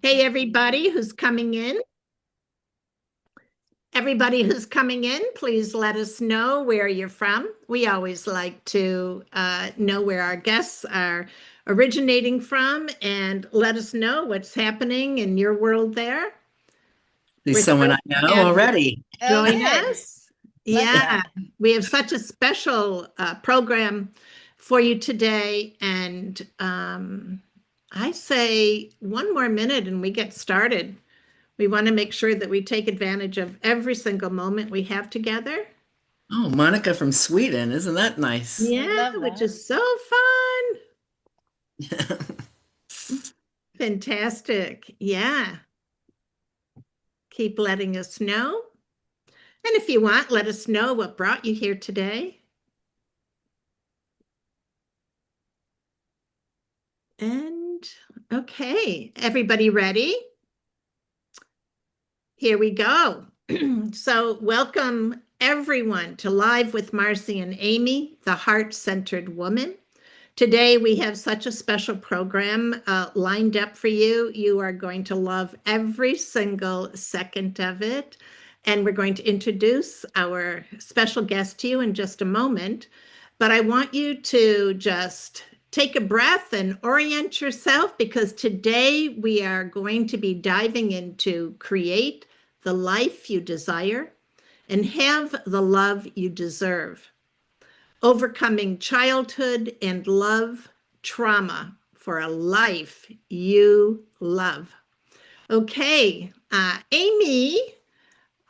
Hey, everybody who's coming in. Everybody who's coming in, please let us know where you're from. We always like to know where our guests are originating from and let us know what's happening in your world there. There's We're someone I thrilled to know have you already. Oh, join good. us. Love Yeah, that. we have such a special program for you today. And I say one more minute and we get started. We want to make sure that we take advantage of every single moment we have together. Oh, Monica from Sweden. Isn't that nice? I Yeah, love which that. is so fun. Fantastic. Yeah. Keep letting us know. And if you want, let us know what brought you here today. And okay, everybody ready? Here we go. So, welcome everyone to Live with Marcy and Amy, the Heart Centered Woman. Today, we have such a special program lined up for you. You are going to love every single second of it. And we're going to introduce our special guest to you in just a moment. But I want you to just take a breath and orient yourself because today we are going to be diving into create the life you desire and have the love you deserve. Overcoming childhood and love trauma for a life you love. Okay, Amy,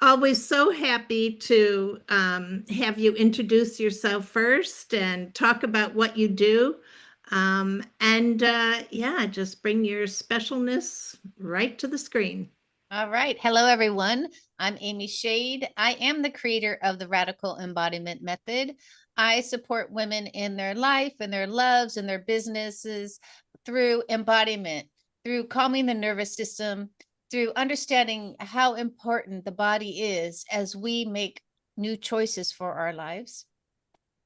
always so happy to have you introduce yourself first and talk about what you do. Yeah, just bring your specialness right to the screen. All right. Hello, everyone. I'm Amy Shade. I am the creator of the Radical Embodiment Method. I support women in their life and their loves and their businesses through embodiment, through calming the nervous system, through understanding how important the body is as we make new choices for our lives.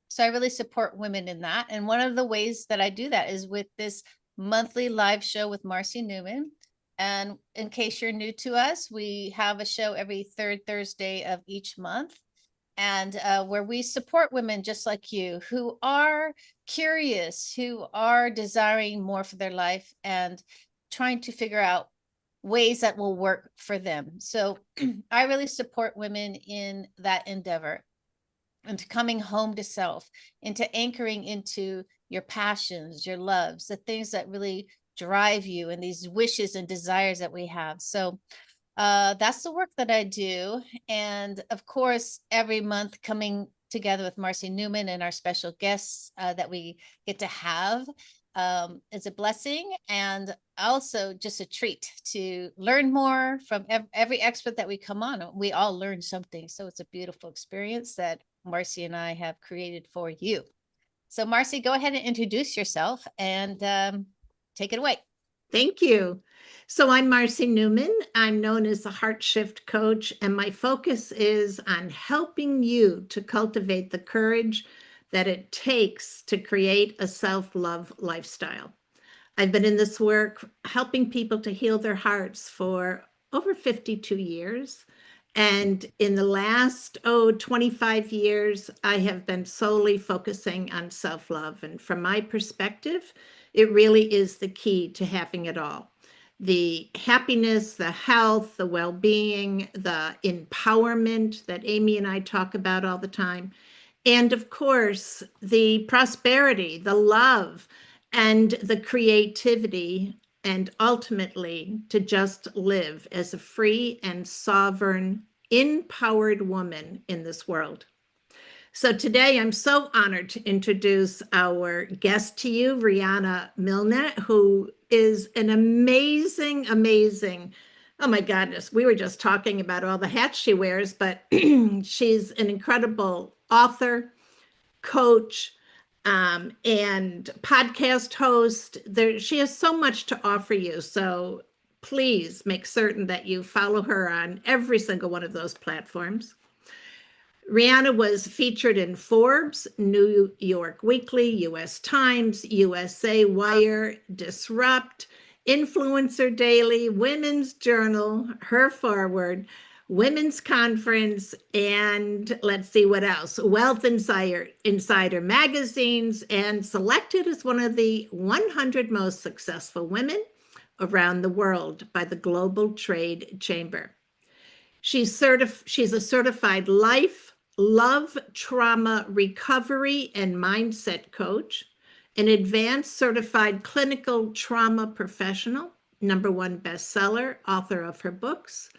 So I really support women in that. And one of the ways that I do that is with this monthly live show with Marcy Newman. And in case you're new to us, we have a show every third Thursday of each month, and where we support women just like you who are curious, who are desiring more for their life and trying to figure out ways that will work for them. So I really support women in that endeavor, into coming home to self, into anchoring into your passions, your loves, the things that really drive you, and these wishes and desires that we have. So that's the work that I do. And of course, every month coming together with Marcy Newman and our special guests that we get to have is a blessing, and also just a treat to learn more from every expert that we come on. We all learn something. So it's a beautiful experience that Marcy and I have created for you. So Marcy, go ahead and introduce yourself and take it away. Thank you. So I'm Marcy Newman. I'm known as the Heart Shift Coach, and my focus is on helping you to cultivate the courage that it takes to create a self-love lifestyle. I've been in this work helping people to heal their hearts for over 52 years. And in the last, 25 years, I have been solely focusing on self-love. And from my perspective, it really is the key to having it all. The happiness, the health, the well-being, the empowerment that Amy and I talk about all the time. And of course, the prosperity, the love, and the creativity, and ultimately to just live as a free and sovereign, empowered woman in this world. So today I'm so honored to introduce our guest to you, Rihanna Milne, who is an amazing, amazing, oh my goodness, we were just talking about all the hats she wears, but she's an incredible author, coach, and podcast host. She has so much to offer you. So please make certain that you follow her on every single one of those platforms. Rihanna was featured in Forbes, New York Weekly, US Times, USA Wire, Disrupt, Influencer Daily, Women's Journal, Her Forward, Women's Conference, and let's see what else. Wealth Insider magazines, and selected as one of the 100 most successful women around the world by the Global Trade Chamber. She's a certified life, love, trauma, recovery, and mindset coach, an advanced certified clinical trauma professional, #1 bestseller, author of her books,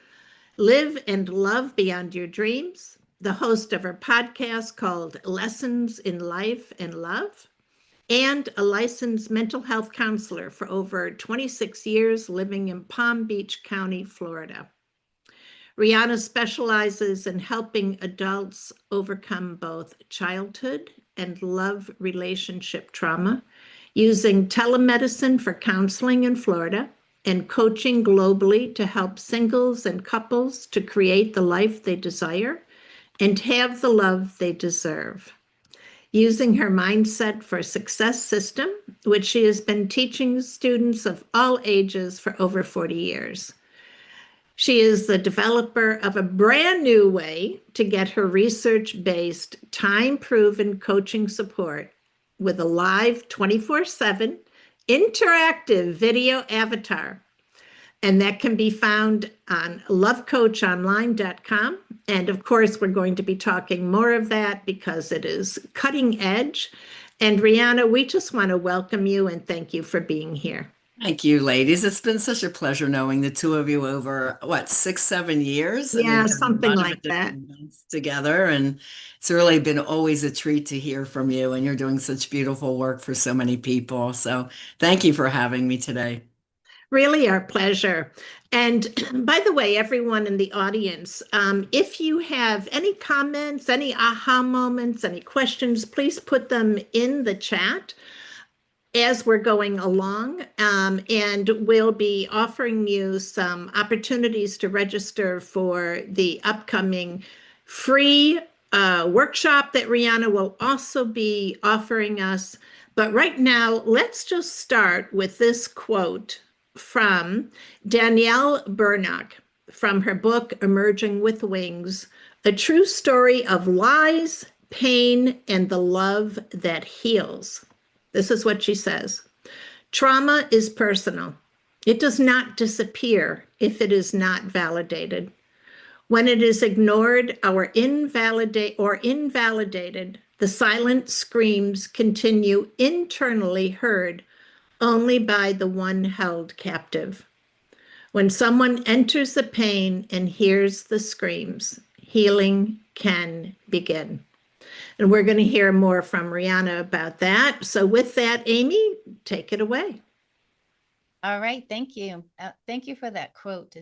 Live and Love Beyond Your Dreams, the host of her podcast called Lessons in Life and Love, and a licensed mental health counselor for over 26 years living in Palm Beach County, Florida. Rihanna specializes in helping adults overcome both childhood and love relationship trauma, using telemedicine for counseling in Florida and coaching globally to help singles and couples to create the life they desire and have the love they deserve. Using her Mindset for Success system, which she has been teaching students of all ages for over 40 years. She is the developer of a brand new way to get her research-based, time-proven coaching support with a live 24/7 interactive video avatar. And that can be found on lovecoachonline.com. And of course, we're going to be talking more of that because it is cutting edge. And Rihanna, we just want to welcome you and thank you for being here. Thank you, ladies. It's been such a pleasure knowing the two of you over, what, 6, 7 years? I mean, Yeah, we've done a something lot of like that. different events together, and it's really been always a treat to hear from you, and you're doing such beautiful work for so many people. So thank you for having me today. Really our pleasure. And by the way, everyone in the audience, if you have any comments, any aha moments, any questions, please put them in the chat as we're going along, and we'll be offering you some opportunities to register for the upcoming free workshop that Rihanna will also be offering us. But right now, let's just start with this quote from Danielle Burnock from her book, Emerging with Wings, a true story of lies, pain, and the love that heals. This is what she says. Trauma is personal. It does not disappear if it is not validated. When it is ignored or invalidated, the silent screams continue internally heard only by the one held captive. When someone enters the pain and hears the screams, healing can begin. And we're going to hear more from Rihanna about that. So with that, Amy, take it away. All right, thank you. Thank you for that quote.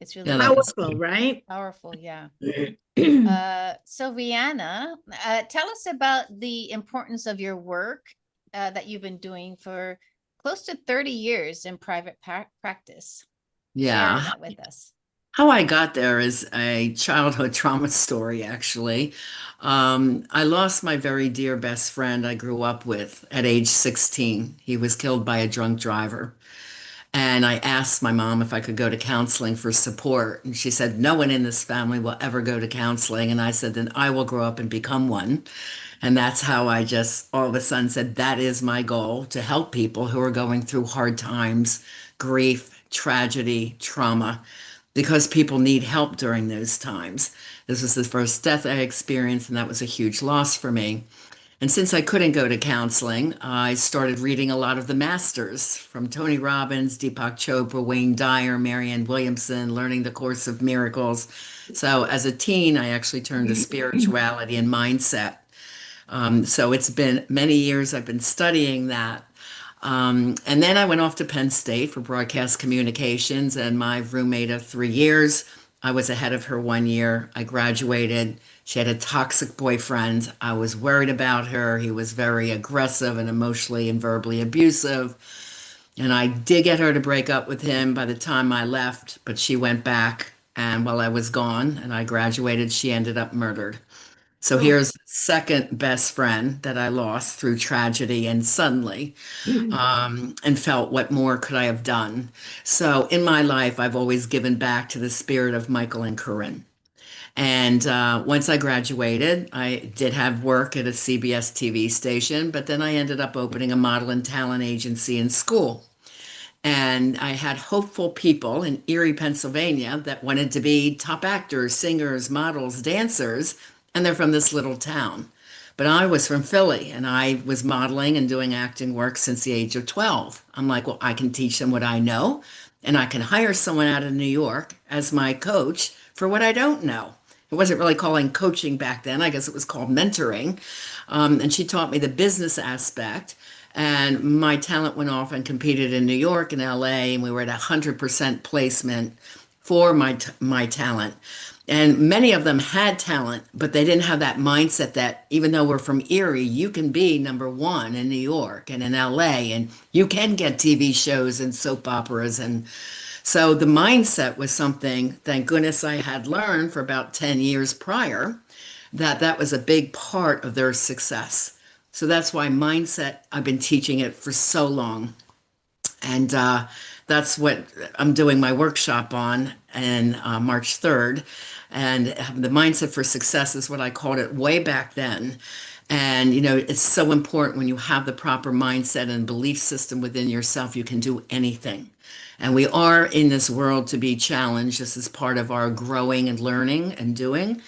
It's really powerful, right? Powerful, yeah. So Rihanna, tell us about the importance of your work that you've been doing for close to 30 years in private practice. Yeah. Share that with us. How I got there is a childhood trauma story, actually. I lost my very dear best friend I grew up with at age 16. He was killed by a drunk driver. And I asked my mom if I could go to counseling for support. And she said, no one in this family will ever go to counseling. And I said, then I will grow up and become one. And that's how I just all of a sudden said, that is my goal, to help people who are going through hard times, grief, tragedy, trauma, because people need help during those times. This was the first death I experienced, and that was a huge loss for me. And since I couldn't go to counseling, I started reading a lot of the masters from Tony Robbins, Deepak Chopra, Wayne Dyer, Marianne Williamson, learning the Course of Miracles. So as a teen, I actually turned to spirituality and mindset. So it's been many years I've been studying that. And then I went off to Penn State for broadcast communications, and my roommate of 3 years, I was ahead of her 1 year. I graduated. She had a toxic boyfriend. I was worried about her. He was very aggressive and emotionally and verbally abusive. And I did get her to break up with him by the time I left, but she went back. And while I was gone and I graduated, she ended up murdered. So Oh. here's the second best friend that I lost through tragedy and suddenly, and felt what more could I have done. So in my life, I've always given back to the spirit of Michael and Corinne. And once I graduated, I did have work at a CBS TV station, but then I ended up opening a model and talent agency in school. And I had hopeful people in Erie, Pennsylvania that wanted to be top actors, singers, models, dancers, and they're from this little town. But I was from Philly and I was modeling and doing acting work since the age of 12. I'm like, well, I can teach them what I know, and I can hire someone out of New York as my coach for what I don't know. It wasn't really calling coaching back then. I guess it was called mentoring. And she taught me the business aspect. And my talent went off and competed in New York and LA, and we were at 100% placement for my talent. And many of them had talent, but they didn't have that mindset that even though we're from Erie, you can be number one in New York and in LA, and you can get TV shows and soap operas. And so the mindset was something, thank goodness I had learned for about 10 years prior, that was a big part of their success. So that's why mindset, I've been teaching it for so long. And that's what I'm doing my workshop on March 3rd. And the mindset for success is what I called it way back then. And, you know, it's so important when you have the proper mindset and belief system within yourself, you can do anything. And we are in this world to be challenged. This is part of our growing and learning and doing.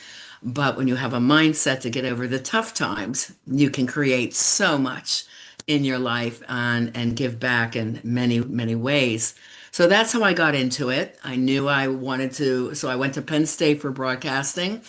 But when you have a mindset to get over the tough times, you can create so much in your life and give back in many, many ways. So that's how I got into it. I knew I wanted to, so I went to Penn State for broadcasting.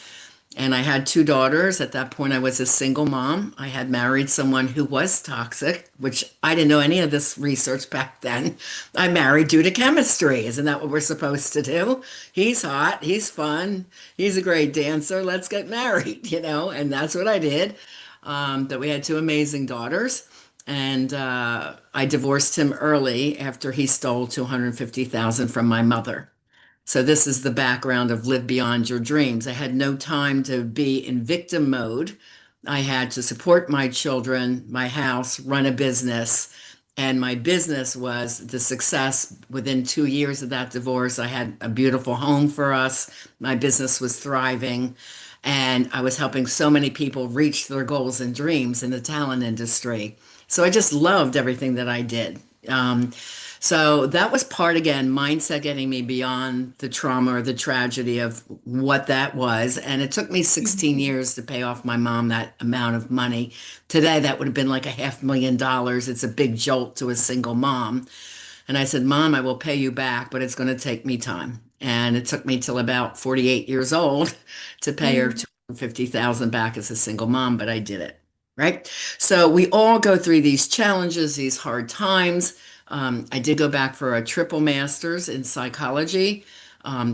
And I had two daughters. At that point, I was a single mom. I had married someone who was toxic, which I didn't know any of this research back then. I married due to chemistry. Isn't that what we're supposed to do? He's hot, he's fun, he's a great dancer. Let's get married, you know, and that's what I did. But we had two amazing daughters. And I divorced him early after he stole 250,000 from my mother. So this is the background of Live Beyond Your Dreams. I had no time to be in victim mode. I had to support my children, my house, run a business. And my business was the success. Within 2 years of that divorce, I had a beautiful home for us. My business was thriving. And I was helping so many people reach their goals and dreams in the talent industry. So I just loved everything that I did. So that was part, again, mindset getting me beyond the trauma or the tragedy of what that was. And it took me 16 years to pay off my mom that amount of money. Today, that would have been like $500,000. It's a big jolt to a single mom. And I said, Mom, I will pay you back, but it's going to take me time. And it took me till about 48 years old to pay her 250,000 back as a single mom, but I did it. Right. So we all go through these challenges, these hard times. I did go back for a triple master's in psychology,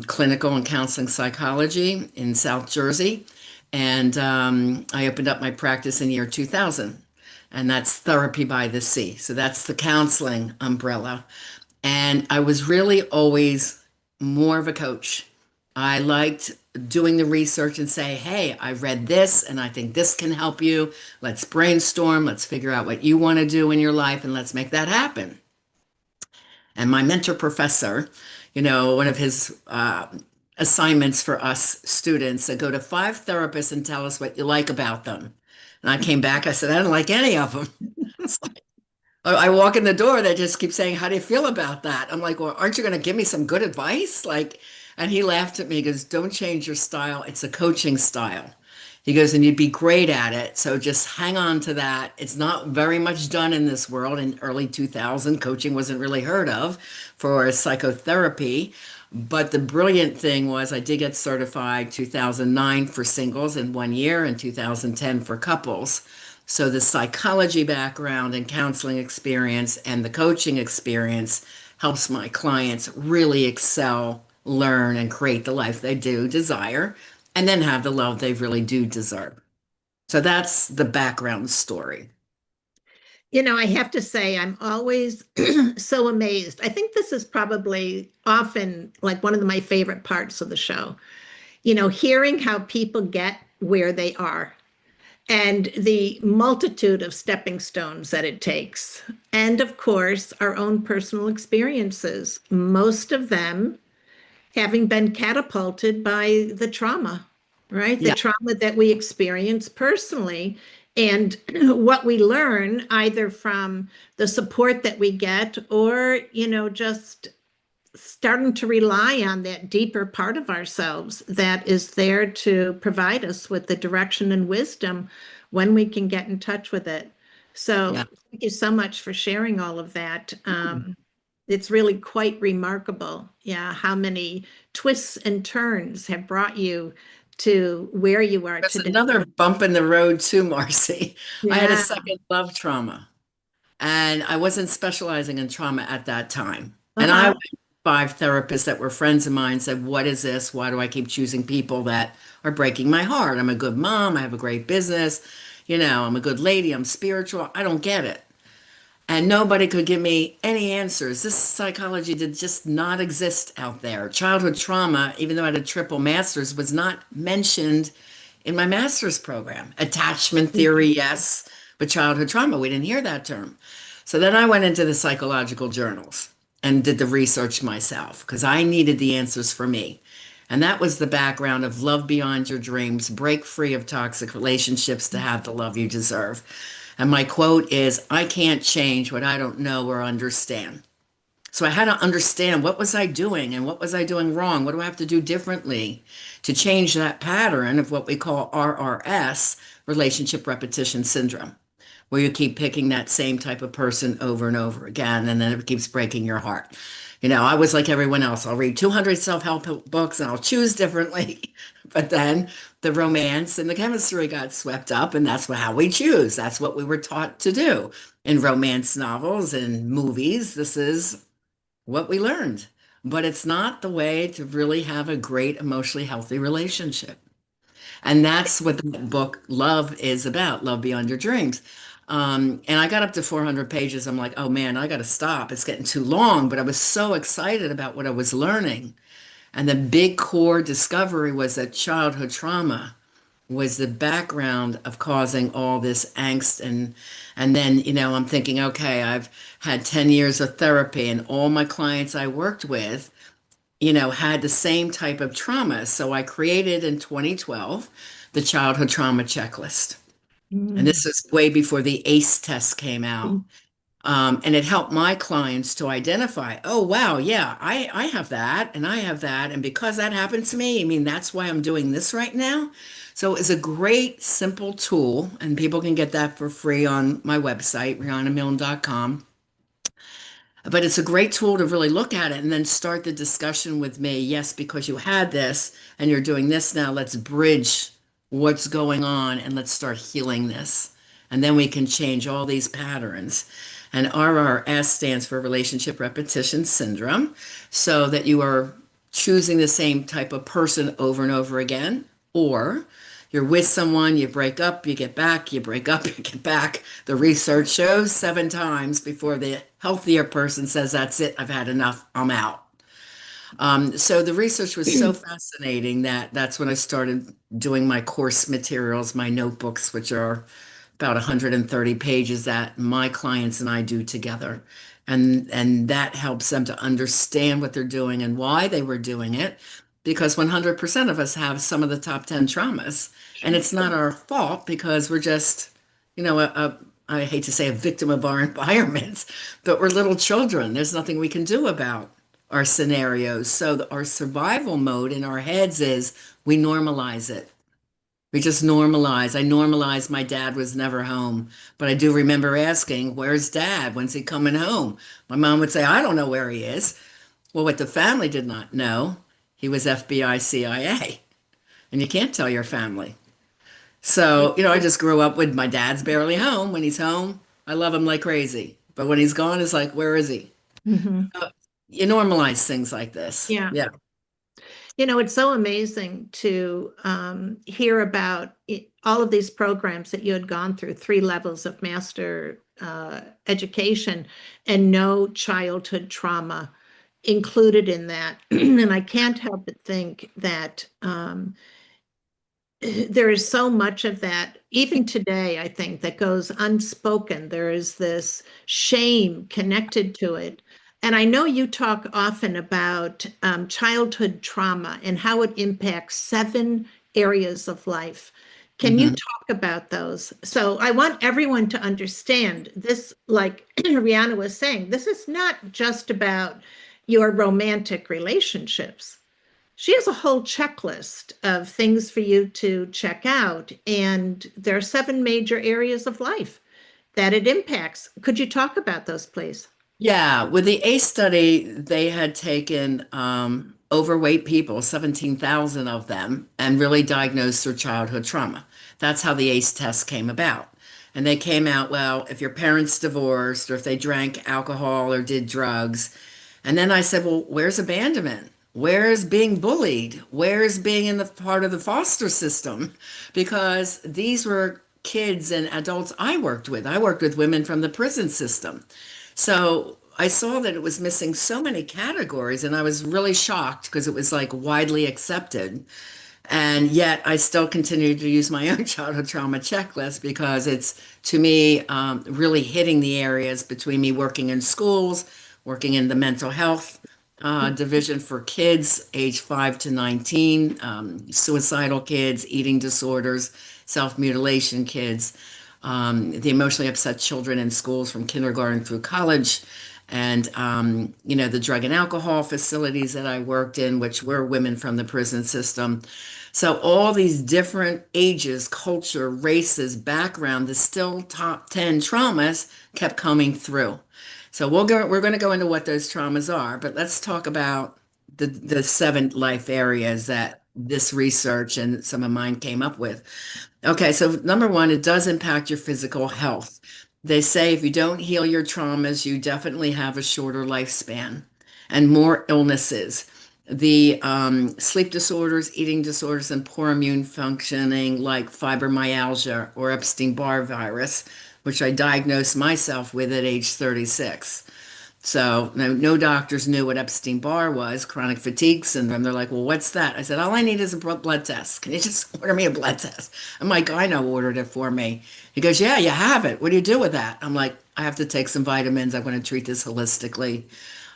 clinical and counseling psychology in South Jersey. And I opened up my practice in year 2000. And that's therapy by the sea. So that's the counseling umbrella. And I was really always more of a coach. I liked doing the research and say, hey, I read this and I think this can help you. Let's brainstorm. Let's figure out what you want to do in your life and let's make that happen. And my mentor professor, you know, one of his assignments for us students said, go to 5 therapists and tell us what you like about them. And I came back, I said, I don't like any of them. It's like, I walk in the door, they just keep saying, how do you feel about that? I'm like, well, aren't you going to give me some good advice? Like, and he laughed at me, he goes, don't change your style. It's a coaching style. He goes, and you'd be great at it. So just hang on to that. It's not very much done in this world. In early 2000, coaching wasn't really heard of for psychotherapy. But the brilliant thing was I did get certified 2009 for singles in 1 year and 2010 for couples. So the psychology background and counseling experience and the coaching experience helps my clients really excel, learn, and create the life they do desire, and then have the love they really do deserve. So that's the background story. You know, I have to say, I'm always so amazed. I think this is probably often like one of my favorite parts of the show. You know, hearing how people get where they are and the multitude of stepping stones that it takes. And of course, our own personal experiences, most of them having been catapulted by the trauma, right? The Yeah. trauma that we experience personally. And what we learn either from the support that we get or, just starting to rely on that deeper part of ourselves that is there to provide us with the direction and wisdom when we can get in touch with it. So Yeah. thank you so much for sharing all of that. It's really quite remarkable, yeah, how many twists and turns have brought you to where you are There's today. another bump in the road too, Marcy. I had a Yeah. second love trauma, and I wasn't specializing in trauma at that time. And I Uh-huh. went to 5 therapists that were friends of mine, said, "What is this? Why do I keep choosing people that are breaking my heart? I'm a good mom. I have a great business. I'm a good lady. I'm spiritual. I don't get it." And nobody could give me any answers. This psychology did just not exist out there. Childhood trauma, even though I had a triple master's, was not mentioned in my master's program. Attachment theory, yes, but childhood trauma, we didn't hear that term. So then I went into the psychological journals and did the research myself because I needed the answers for me. And that was the background of Love Beyond Your Dreams, break free of toxic relationships to have the love you deserve. And my quote is, I can't change what I don't know or understand. So I had to understand what was I doing and what was I doing wrong? What do I have to do differently to change that pattern of what we call RRS, relationship repetition syndrome, where you keep picking that same type of person over and over again, and then it keeps breaking your heart. I was like everyone else. I'll read 200 self-help books and I'll choose differently. But then the romance and the chemistry got swept up, and that's how we choose. That's what we were taught to do in romance novels and movies. This is what we learned. But it's not the way to really have a great emotionally healthy relationship. And that's what the book Love is about, Love Beyond Your Dreams. And I got up to 400 pages. I'm like, oh man, I got to stop. It's getting too long. But I was so excited about what I was learning. And the big core discovery was that childhood trauma was the background of causing all this angst. And then, I'm thinking, okay, I've had 10 years of therapy and all my clients I worked with had the same type of trauma. So I created in 2012 the childhood trauma checklist. And Mm. this is way before the ACE test came out. And it helped my clients to identify, oh, wow, yeah, I have that and I have that. And because that happened to me, I mean, that's why I'm doing this right now. So it's a great, simple tool, and people can get that for free on my website, RihannaMilne.com. But it's a great tool to really look at it and then start the discussion with me. Yes, because you had this and you're doing this now, let's bridge what's going on and let's start healing this. And then we can change all these patterns. And RRS stands for Relationship Repetition Syndrome, so that you are choosing the same type of person over and over again, or you're with someone, you break up, you get back, you break up, you get back. The research shows 7 times before the healthier person says, that's it, I've had enough, I'm out. So the research was so fascinating that that's when I started doing my course materials, my notebooks, which are about 130 pages that my clients and I do together. And that helps them to understand what they're doing and why they were doing it. Because 100% of us have some of the top 10 traumas. And Sure. it's not our fault because we're just, I hate to say a victim of our environments, but we're little children. There's nothing we can do about our scenarios. So our survival mode in our heads is we normalize it. We just normalize. I normalized my dad was never home, but I do remember asking, "Where's dad? When's he coming home?" My mom would say, "I don't know where he is." Well, what the family did not know, he was FBI, CIA, and you can't tell your family. So, I just grew up with my dad's barely home. When he's home, I love him like crazy. But when he's gone, it's like, where is he? Mhm. You normalize things like this. Yeah. Yeah. It's so amazing to hear about all of these programs that you had gone through, 3 levels of master education, and no childhood trauma included in that. And I can't help but think that there is so much of that, even today, I think, that goes unspoken. There is this shame connected to it. And I know you talk often about childhood trauma and how it impacts 7 areas of life. Can you Mhm. talk about those? So I want everyone to understand this, like Rihanna was saying, this is not just about your romantic relationships. She has a whole checklist of things for you to check out. And there are 7 major areas of life that it impacts. Could you talk about those, please? Yeah, with the ACE study, they had taken overweight people, 17,000 of them, and really diagnosed their childhood trauma. That's how the ACE test came about. And they came out, well, if your parents divorced or if they drank alcohol or did drugs. And then I said, well, where's abandonment? Where's being bullied? Where's being in the part of the foster system? Because these were kids and adults I worked with. I worked with women from the prison system. So I saw that it was missing so many categories, and I was really shocked because it was like widely accepted. And yet I still continue to use my own childhood trauma checklist because it's, to me, really hitting the areas between me working in schools, working in the mental health division for kids age 5 to 19, suicidal kids, eating disorders, self-mutilation kids, the emotionally upset children in schools from kindergarten through college, and the drug and alcohol facilities that I worked in, which were women from the prison system. So all these different ages, culture, races, background, the still top 10 traumas kept coming through. So we're going to go into what those traumas are, but let's talk about the 7 life areas that this research and some of mine came up with. Okay, so number one, it does impact your physical health. They say if you don't heal your traumas, you definitely have a shorter lifespan and more illnesses. The sleep disorders, eating disorders, and poor immune functioning, like fibromyalgia or Epstein-Barr virus, which I diagnosed myself with at age 36. So no doctors knew what Epstein-Barr was, chronic fatigue syndrome. They're like, well, what's that? I said, all I need is a blood test. Can you just order me a blood test? And my gyno ordered it for me. He goes, yeah, you have it. What do you do with that? I'm like, I have to take some vitamins. I want to treat this holistically.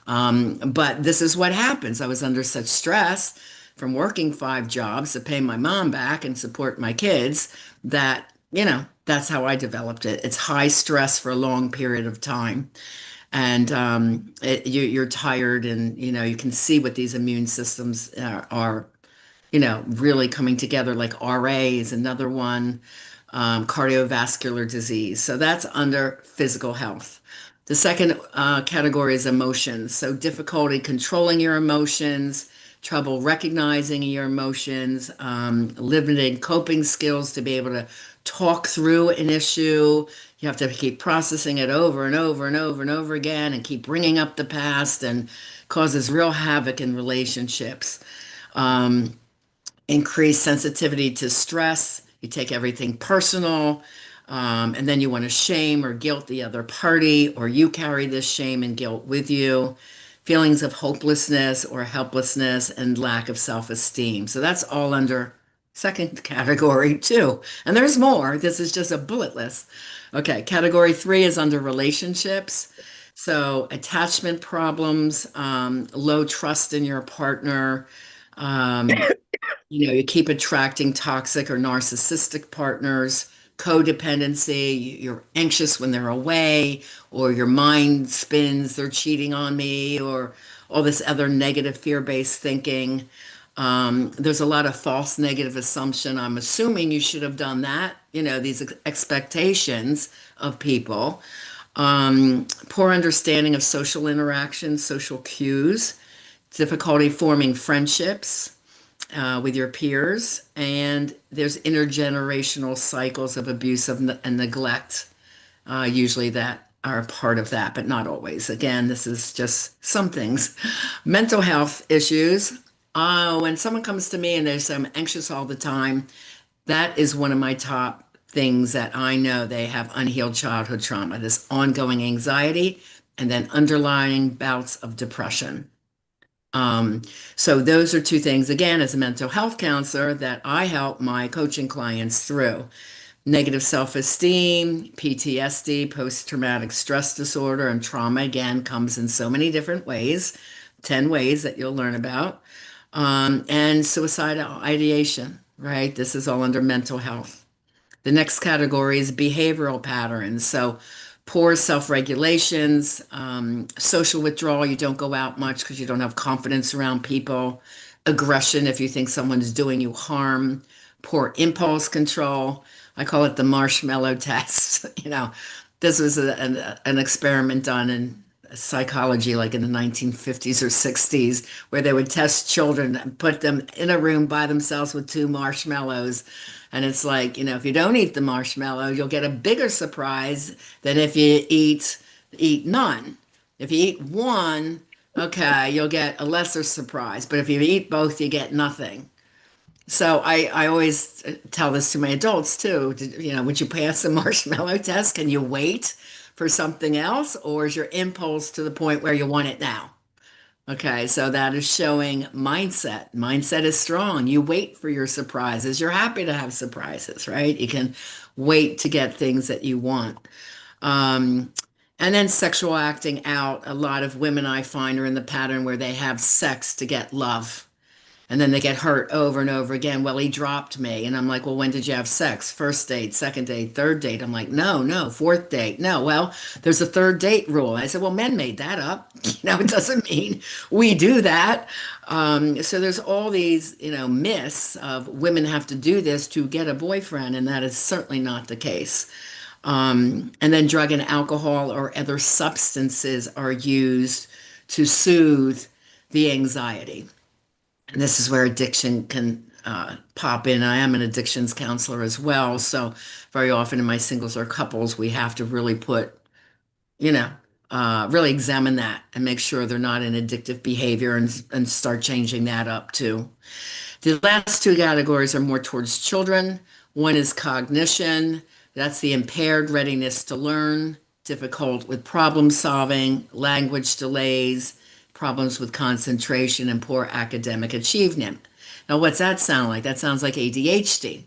But this is what happens. I was under such stress from working 5 jobs to pay my mom back and support my kids that, that's how I developed it. It's high stress for a long period of time, and you're tired, and you can see what these immune systems are really coming together. Like RA is another one, cardiovascular disease. So that's under physical health. The second category is emotions. So difficulty controlling your emotions, trouble recognizing your emotions, limited coping skills to be able to talk through an issue. You have to keep processing it over and over and over and over again and keep bringing up the past, and causes real havoc in relationships. Um, Increase sensitivity to stress. You take everything personal, and then you want to shame or guilt the other party, or you carry this shame and guilt with you. Feelings of hopelessness or helplessness and lack of self-esteem. So that's all under second category too. And there's more. This is just a bullet list. Okay, category 3 is under relationships. So attachment problems, low trust in your partner, um, you keep attracting toxic or narcissistic partners, codependency, you're anxious when they're away, or your mind spins, they're cheating on me, or all this other negative fear-based thinking. There's a lot of false negative assumption. I'm assuming you should have done that, these expectations of people. Poor understanding of social interactions, social cues, difficulty forming friendships with your peers, and there's intergenerational cycles of abuse and neglect, usually that are a part of that, but not always. Again, this is just some things. Mental health issues. When someone comes to me and they say I'm anxious all the time, that is one of my top things that I know they have unhealed childhood trauma, this ongoing anxiety, and then underlying bouts of depression. So those are two things, again, as a mental health counselor, that I help my coaching clients through. Negative self-esteem, PTSD, post-traumatic stress disorder, and trauma, again, comes in so many different ways, 10 ways that you'll learn about. And suicidal ideation, right? This is all under mental health. The next category is behavioral patterns. So, poor self regulations, social withdrawal, you don't go out much because you don't have confidence around people, aggression if you think someone's doing you harm, poor impulse control. I call it the marshmallow test. This was an experiment done in psychology, like in the 1950s or 60s, where they would test children and put them in a room by themselves with two marshmallows. And it's like, if you don't eat the marshmallow, you'll get a bigger surprise than if you eat none. If you eat one, okay, you'll get a lesser surprise. But if you eat both, you get nothing. So I always tell this to my adults too. Would you pass the marshmallow test? Can you wait for something else? Or is your impulse to the point where you want it now? Okay, so that is showing mindset. Mindset is strong. You wait for your surprises. You're happy to have surprises, right? You can wait to get things that you want. Um, and then sexual acting out. A lot of women I find are in the pattern where they have sex to get love. And then they get hurt over and over again. Well, he dropped me. And I'm like, well, when did you have sex? First date, second date, third date. I'm like, no, fourth date. No, well, there's a third date rule. I said, well, men made that up. It doesn't mean we do that. So there's all these, myths of women have to do this to get a boyfriend. And that is certainly not the case. And then drug and alcohol or other substances are used to soothe the anxiety. And this is where addiction can pop in. I am an addictions counselor as well. So very often in my singles or couples, we have to really really examine that and make sure they're not in addictive behavior and start changing that up too. The last two categories are more towards children. One is cognition. That's the impaired readiness to learn, difficult with problem solving, language delays, problems with concentration, and poor academic achievement. Now, what's that sound like? That sounds like ADHD,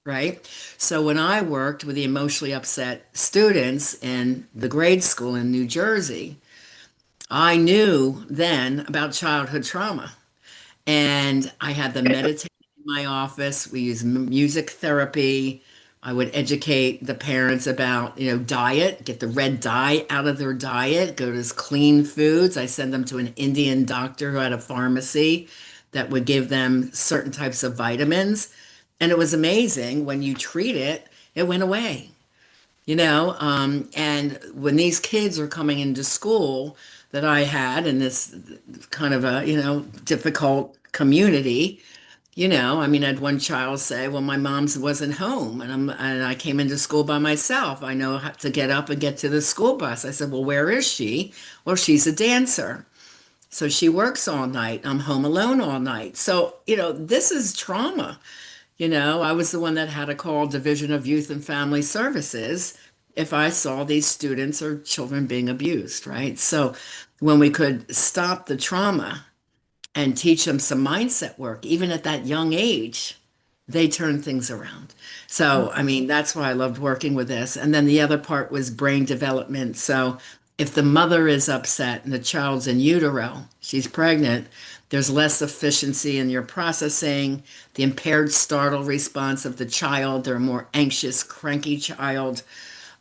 right? So when I worked with the emotionally upset students in the grade school in New Jersey, I knew then about childhood trauma. And I had them meditate in my office. We use music therapy. I would educate the parents about, diet, get the red dye out of their diet, go to clean foods. I send them to an Indian doctor who had a pharmacy that would give them certain types of vitamins. And it was amazing when you treat it, it went away. And when these kids are coming into school that I had in this kind of a, difficult community, I had one child say, well, my mom's wasn't home and I came into school by myself. I know how to get up and get to the school bus. I said, well, where is she? Well, she's a dancer. So she works all night. I'm home alone all night. So, this is trauma. I was the one that had to call Division of Youth and Family Services if I saw these students or children being abused, right? So when we could stop the trauma and teach them some mindset work, even at that young age, they turn things around. So, that's why I loved working with this. And then the other part was brain development. So if the mother is upset and the child's in utero, she's pregnant, there's less efficiency in your processing, the impaired startle response of the child, they're a more anxious, cranky child.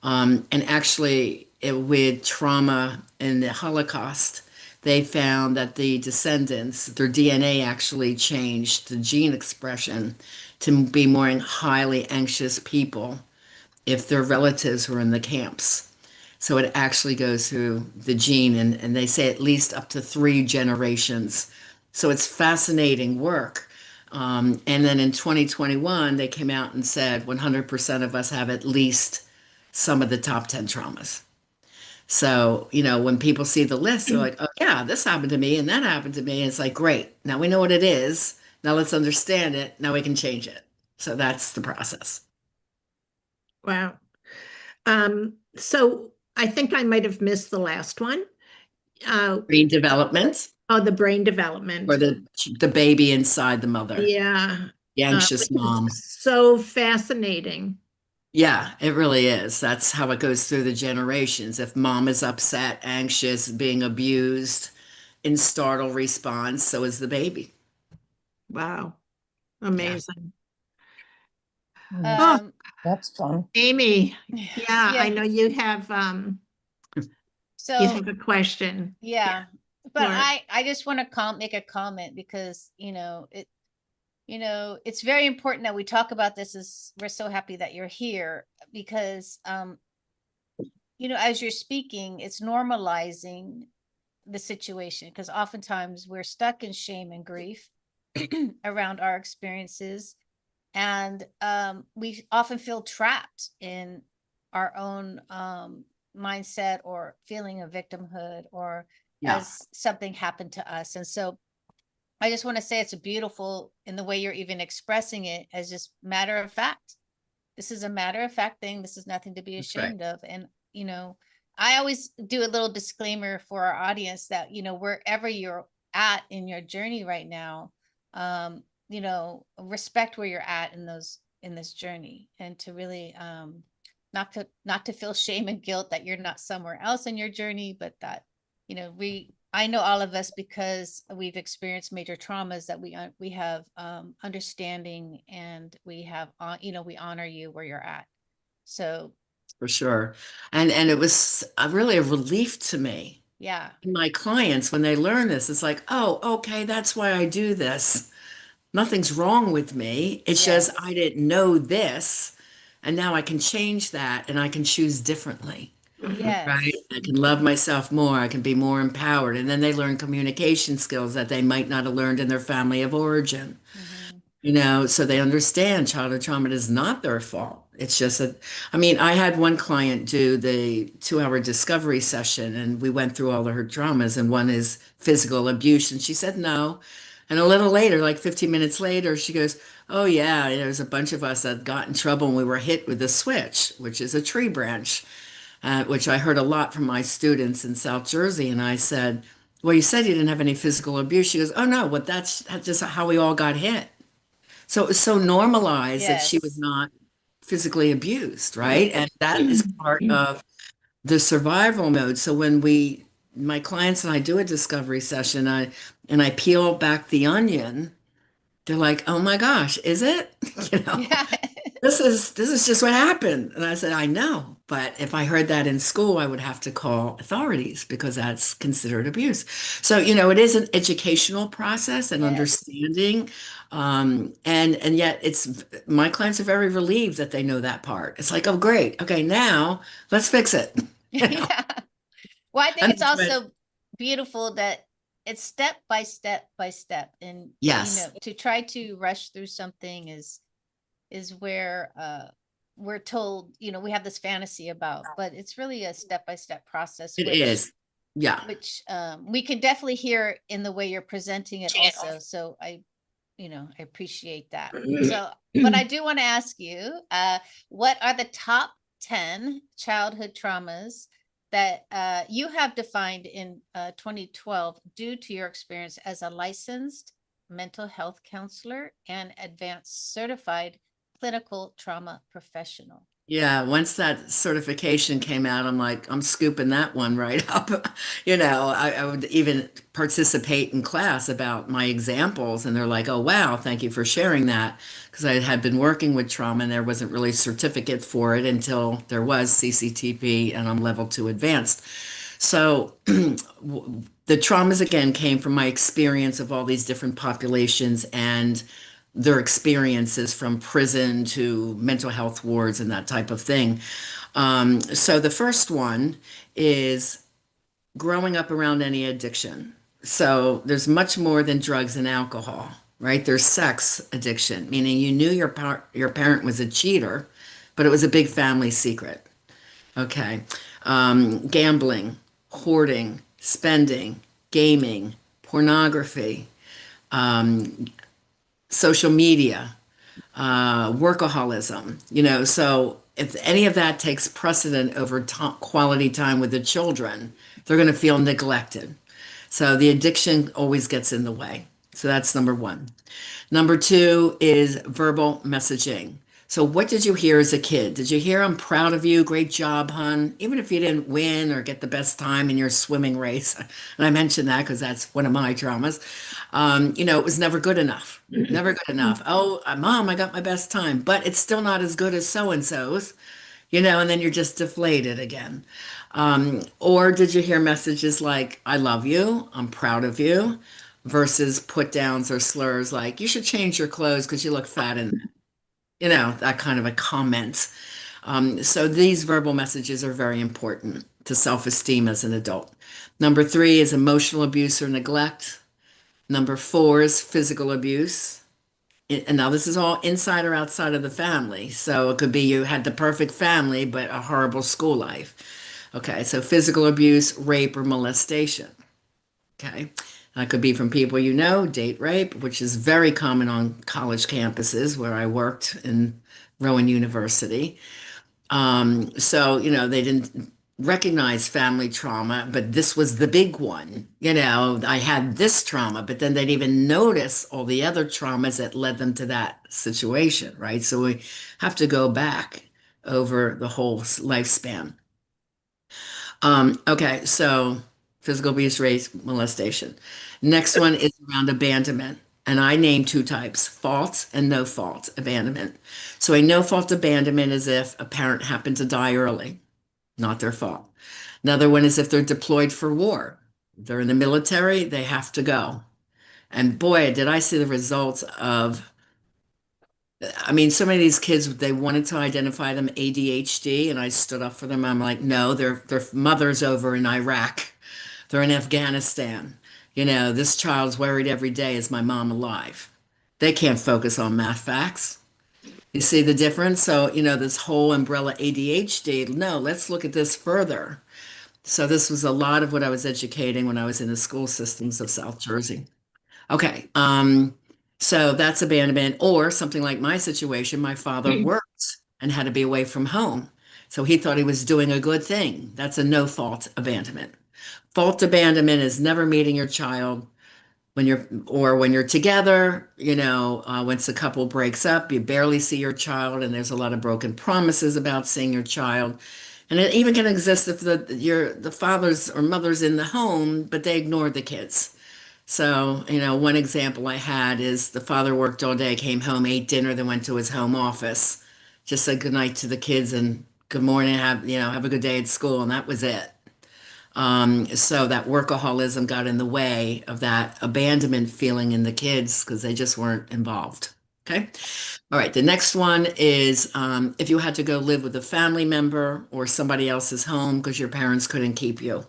And actually, with trauma in the Holocaust, they found that the descendants, their DNA actually changed the gene expression to be more highly anxious people if their relatives were in the camps. So it actually goes through the gene, and they say at least up to 3 generations. So it's fascinating work. And then in 2021, they came out and said 100% of us have at least some of the top 10 traumas. So, when people see the list, they're like, oh, yeah, this happened to me and that happened to me. And it's like, great. Now we know what it is. Now let's understand it. Now we can change it. So that's the process. Wow. So I think I might have missed the last one. Brain development. Oh, the brain for development. the baby inside the mother, Yeah. the anxious Which is mom. so fascinating. Yeah, it really is. That's how it goes through the generations. If mom is upset, anxious, being abused, in startle response, so is the baby. Wow. Yeah. Amazing. Mm, Oh, Um, that's fun. Amy. Yeah, I yeah. know you So have a question. Yeah, yeah, but sure. I just want to make a comment because it's very important that we talk about this. Is We're so happy that you're here because as you're speaking, it's normalizing the situation because oftentimes we're stuck in shame and grief around our experiences, and we often feel trapped in our own mindset or feeling of victimhood or Yeah, as something happened to us. And so I just want to say it's beautiful in the way you're even expressing it as just matter of fact. This is a matter of fact thing. This is nothing to be that's right. ashamed of. And, I always do a little disclaimer for our audience that, wherever you're at in your journey right now, respect where you're at in this journey, and to really not to feel shame and guilt that you're not somewhere else in your journey, but that, I know all of us, because we've experienced major traumas, that we have understanding, and we have we honor you where you're at. So For sure. And it was really a relief to me. yeah. My clients, when they learn this, it's like, oh, okay, that's why I do this. Nothing's wrong with me. It's just Yes. I didn't know this. And now I can change that and I can choose differently, right? Yes. I can love myself more. I can be more empowered. And then they learn communication skills that they might not have learned in their family of origin. Hmm. So they understand childhood trauma is not their fault. It's just that, I mean, I had one client do the 2 hour discovery session and we went through all of her traumas, and one is physical abuse. And she said no. And a little later, like 15 minutes later, she goes, oh, yeah, there's a bunch of us that got in trouble and we were hit with a switch, which is a tree branch, which I heard a lot from my students in South Jersey. And I said, well, you said you didn't have any physical abuse. She goes, oh, no, but that's just how we all got hit. So it was so normalized that she was Yes. not physically abused, right? And that is part of the survival mode. So when my clients and I do a discovery session, I peel back the onion, they're like, "Oh my gosh, is it?" You know, Yeah. this is just what happened. And I said, I know, but if I heard that in school, I would have to call authorities because that's considered abuse. So, it is an educational process and Yes. understanding. And yet it's my clients are very relieved that they know that part. It's like, oh, great. Okay, now let's fix it. You know, Yeah. Well, I think and it's that's what, also beautiful that it's step by step by step. And, yes, to try to rush through something is where we're told, we have this fantasy about, but it's really a step by step process, it is. Yeah, which we can definitely hear in the way you're presenting it also. So I appreciate that. So, but I do want to ask you, what are the top 10 childhood traumas that you have defined in 2012 due to your experience as a licensed mental health counselor and advanced certified clinical trauma professional? yeah, once that certification came out, I'm like, I'm scooping that one right up. I would even participate in class about my examples, and they're like, oh, wow, thank you for sharing that. Because I had been working with trauma, and there wasn't really a certificate for it until there was CCTP, and I'm level 2 advanced. So the traumas again came from my experience of all these different populations and their experiences from prison to mental health wards and that type of thing. So the first one is growing up around any addiction. So there's much more than drugs and alcohol, right? There's sex addiction, meaning you knew your parent was a cheater, but it was a big family secret. Okay. Gambling, hoarding, spending, gaming, pornography, um, social media, workaholism, so if any of that takes precedent over quality time with the children, they're going to feel neglected. So the addiction always gets in the way. So that's number one. Number two is verbal messaging. So, what did you hear as a kid? Did you hear, I'm proud of you, great job, hon? Even if you didn't win or get the best time in your swimming race. And I mentioned that because that's one of my traumas. It was never good enough. Never good enough. Oh, mom, I got my best time, but it's still not as good as so and so's, and then you're just deflated again. Or did you hear messages like, I love you, I'm proud of you, versus put downs or slurs like, you should change your clothes because you look fat in that, that kind of a comment. So these verbal messages are very important to self-esteem as an adult. Number three is emotional abuse or neglect. Number four is physical abuse. And now this is all inside or outside of the family. So it could be you had the perfect family, but a horrible school life. Okay, so physical abuse, rape, or molestation. Okay, that could be from people date rape, which is very common on college campuses where I worked in Rowan University. So they didn't recognize family trauma, but this was the big one. I had this trauma, but then they'd even notice all the other traumas that led them to that situation, right? So we have to go back over the whole lifespan. Okay, so physical abuse, rape, molestation. Next one is around abandonment. And I named two types, fault and no fault abandonment. So a no fault abandonment is if a parent happened to die early, not their fault. Another one is if they're deployed for war. They're in the military, they have to go. And boy, did I see the results of, so many of these kids, they wanted to identify them ADHD, and I stood up for them. I'm like, no, their mother's over in Iraq. They're in Afghanistan. This child's worried every day, is my mom alive? They can't focus on math facts. You see the difference? So, this whole umbrella ADHD, no, let's look at this further. So this was a lot of what I was educating when I was in the school systems of South Jersey. Okay. So that's abandonment, or something like my situation. My father worked and had to be away from home. So he thought he was doing a good thing. That's a no fault abandonment. Fault abandonment is never meeting your child when you're together, once the couple breaks up, you barely see your child, and there's a lot of broken promises about seeing your child. And it even can exist if the fathers or mothers in the home, but they ignored the kids. So, one example I had is the father worked all day, came home, ate dinner, then went to his home office, just said goodnight to the kids and good morning, have a good day at school, and that was it. So that workaholism got in the way of that abandonment feeling in the kids because they just weren't involved. Okay. All right. The next one is if you had to go live with a family member or somebody else's home because your parents couldn't keep you.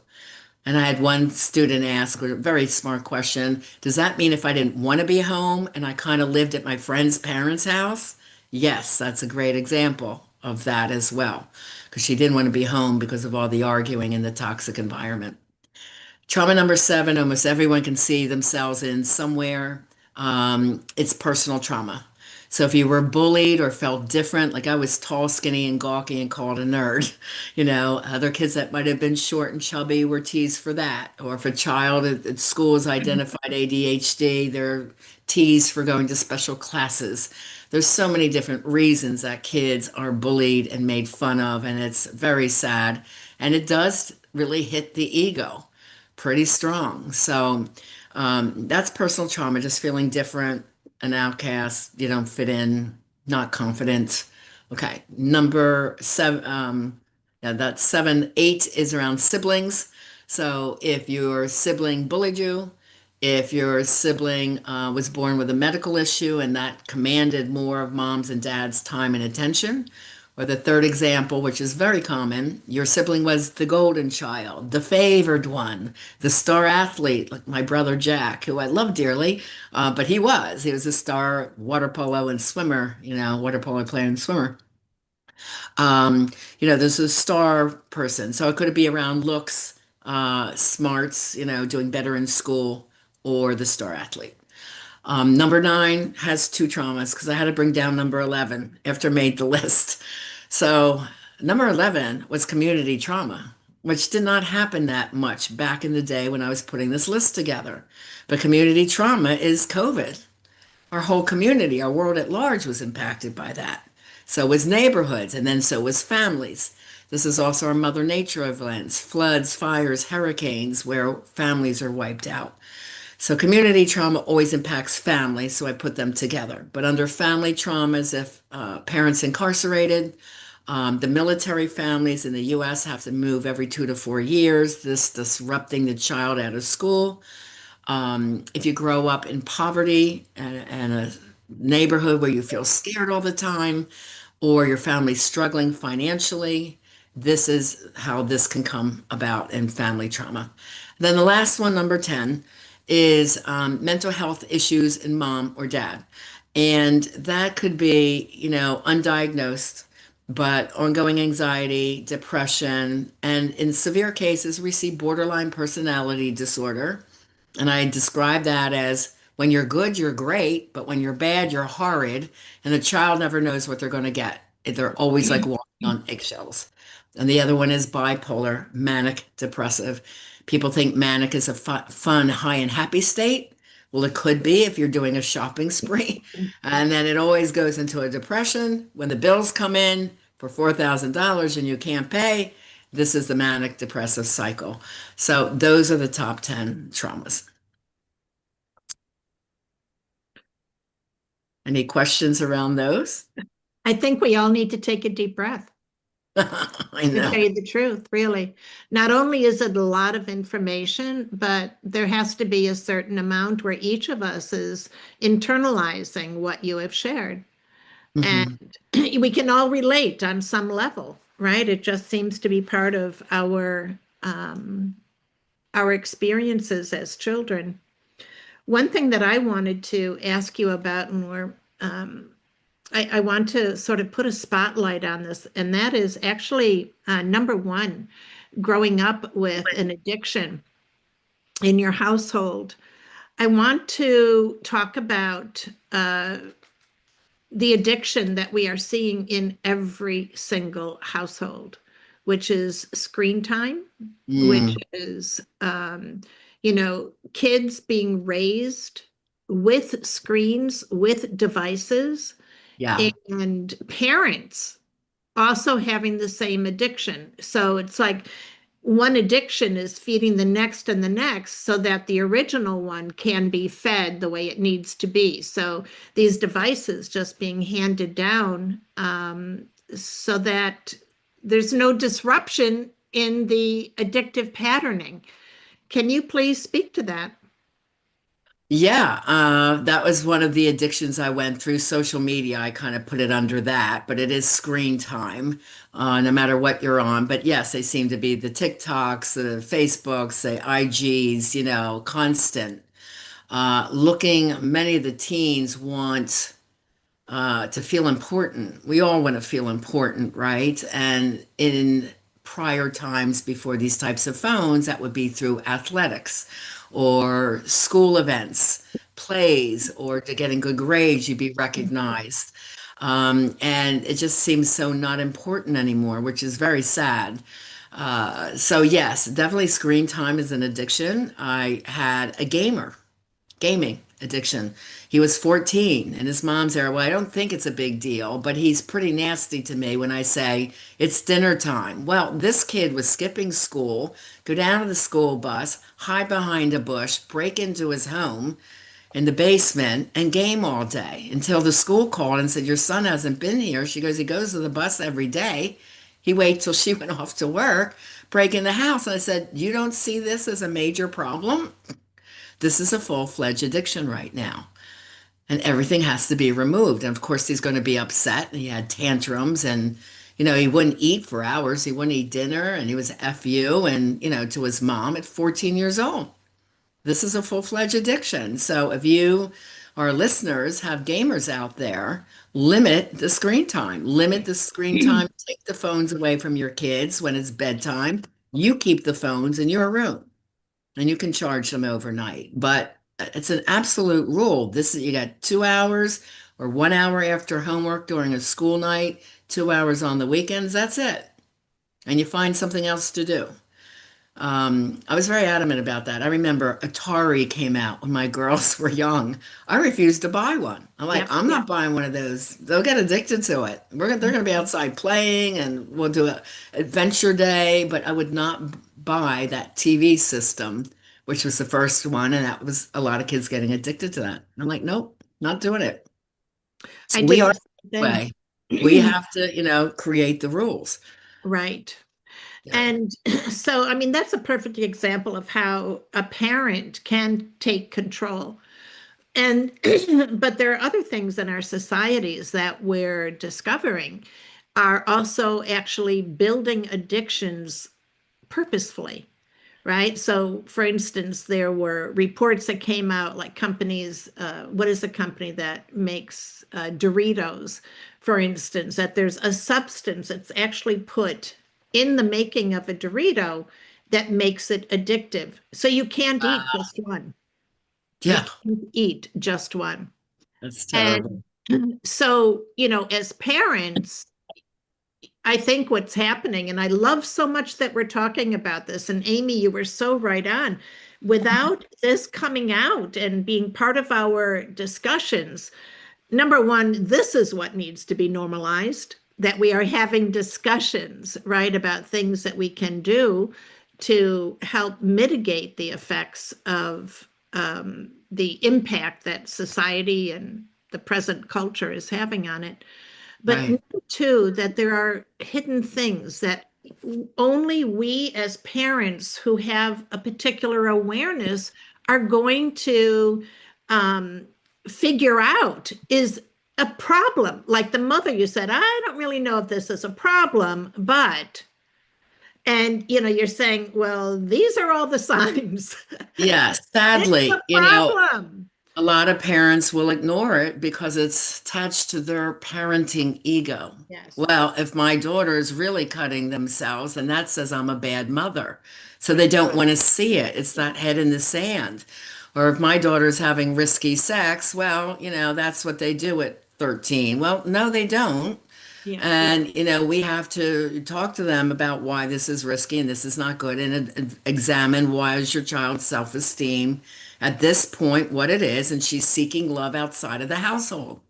And I had one student ask a very smart question. Does that mean if I didn't want to be home and I kind of lived at my friend's parents' house? Yes, that's a great example of that as well, because she didn't want to be home because of all the arguing in the toxic environment. Trauma number seven, almost everyone can see themselves in somewhere. It's personal trauma. So if you were bullied or felt different, like I was tall, skinny, and gawky and called a nerd, other kids that might have been short and chubby were teased for that. Or if a child at school is identified ADHD, they're teased for going to special classes. There's so many different reasons that kids are bullied and made fun of, and it's very sad. And it does really hit the ego pretty strong. So that's personal trauma, just feeling different, an outcast, you don't fit in, not confident. Okay, number seven, yeah, that's seven. Eight is around siblings. So if your sibling bullied you, if your sibling was born with a medical issue and that commanded more of mom's and dad's time and attention, or the third example, which is very common, your sibling was the golden child, the favored one, the star athlete, like my brother Jack, who I love dearly, but he was a star water polo and swimmer, water polo player and swimmer. There's a star person. So it could be around looks, smarts, doing better in school, or the star athlete. Number nine has two traumas because I had to bring down number 11 after I made the list. So number 11 was community trauma. which did not happen that much back in the day when I was putting this list together. But community trauma is COVID. Our whole community, our world at large was impacted by that. So was neighborhoods, and then so was families. This is also our Mother Nature events, floods, fires, hurricanes, where families are wiped out. So community trauma always impacts families, so I put them together. But under family traumas, if parents incarcerated, the military families in the U.S. have to move every 2 to 4 years, this disrupting the child out of school. If you grow up in poverty and a neighborhood where you feel scared all the time, or your family's struggling financially, this is how this can come about in family trauma. Then the last one, number 10, is mental health issues in mom or dad. And that could be, undiagnosed, but ongoing anxiety, depression, and in severe cases, we see borderline personality disorder. And I describe that as when you're good, you're great, but when you're bad, you're horrid. And the child never knows what they're going to get. They're always like walking on eggshells. And the other one is bipolar, manic depressive. People think manic is a fun, high and happy state. Well, it could be if you're doing a shopping spree. And then it always goes into a depression when the bills come in for $4,000 and you can't pay. This is the manic depressive cycle. So those are the top 10 traumas. Any questions around those? I think we all need to take a deep breath. I To know. tell you the truth, really. Not only is it a lot of information, but there has to be a certain amount where each of us is internalizing what you have shared. Mhm. And we can all relate on some level, right? It just seems to be part of our experiences as children. One thing that I wanted to ask you about, and I want to sort of put a spotlight on this, and that is actually number one, growing up with an addiction in your household. I want to talk about the addiction that we are seeing in every single household, which is screen time, which Mm, is, kids being raised with screens, with devices, yeah. and parents also having the same addiction. So it's like one addiction is feeding the next and the next so that the original one can be fed the way it needs to be. So these devices just being handed down so that there's no disruption in the addictive patterning. Can you please speak to that? Yeah, that was one of the addictions I went through. Social media, I kind of put it under that, but it is screen time, no matter what you're on. But yes, they seem to be the TikToks, the Facebooks, the IGs, constant. Many of the teens want to feel important. We all want to feel important, right? And in prior times before these types of phones, that would be through athletics or school events, plays, or to getting good grades, you'd be recognized. And it just seems so not important anymore, which is very sad. So yes, definitely screen time is an addiction. I had a gaming addiction. He was 14 and his mom's there. Well, I don't think it's a big deal, but he's pretty nasty to me when I say it's dinner time. Well, this kid was skipping school, go down to the school bus, hide behind a bush, break into his home in the basement and game all day until the school called and said, your son hasn't been here. She goes, he goes to the bus every day. He waited till she went off to work, break in the house. And I said, you don't see this as a major problem? This is a full-fledged addiction right now. And everything has to be removed. And of course, he's going to be upset. And he had tantrums and, he wouldn't eat for hours. He wouldn't eat dinner and he was F you and, to his mom at 14 years old. This is a full-fledged addiction. So if you, our listeners, have gamers out there, limit the screen time. Limit the screen time. Take the phones away from your kids when it's bedtime. You keep the phones in your room and you can charge them overnight. But it's an absolute rule. This is you got 2 hours or 1 hour after homework during a school night, 2 hours on the weekends. That's it. And you find something else to do. I was very adamant about that. I remember Atari came out when my girls were young. I refused to buy one. I'm like, Yep, I'm yep. not buying one of those. They'll get addicted to it. They're going to be outside playing, and we'll do a adventure day. But I would not buy that TV system, which was the first one, and that was a lot of kids getting addicted to that. I'm like, nope, not doing it. I So we did are the the same way. We thing. have to, create the rules. Right. Yeah. And so, I mean, that's a perfect example of how a parent can take control. And, but there are other things in our societies that we're discovering are also actually building addictions purposefully, right? So, for instance, there were reports that came out like companies, what is the company that makes Doritos, for instance, that there's a substance that's actually put in the making of a Dorito that makes it addictive. So you can't eat just one. You Yeah, can't eat just one. that's And terrible. so, as parents, I think what's happening, and I love so much that we're talking about this, and Amy, you were so right on. Without this coming out and being part of our discussions, number one, this is what needs to be normalized, that we are having discussions, right, about things that we can do to help mitigate the effects of the impact that society and the present culture is having on it. But Right. number two, that there are hidden things that only we as parents who have a particular awareness are going to um, figure out is a problem. Like the mother, you said, I don't really know if this is a problem, but, and you're saying, well, these are all the signs. Yeah, It's a sadly, problem. a lot of parents will ignore it because it's attached to their parenting ego. Yes. Well, if my daughter is really cutting themselves, then that says I'm a bad mother. So they don't want to see it. It's that head in the sand. Or if my daughter's having risky sex, well, that's what they do at 13. Well, no, they don't. Yeah. And, we have to talk to them about why this is risky and this is not good and examine why is your child's self-esteem at this point what it is. And she's seeking love outside of the household.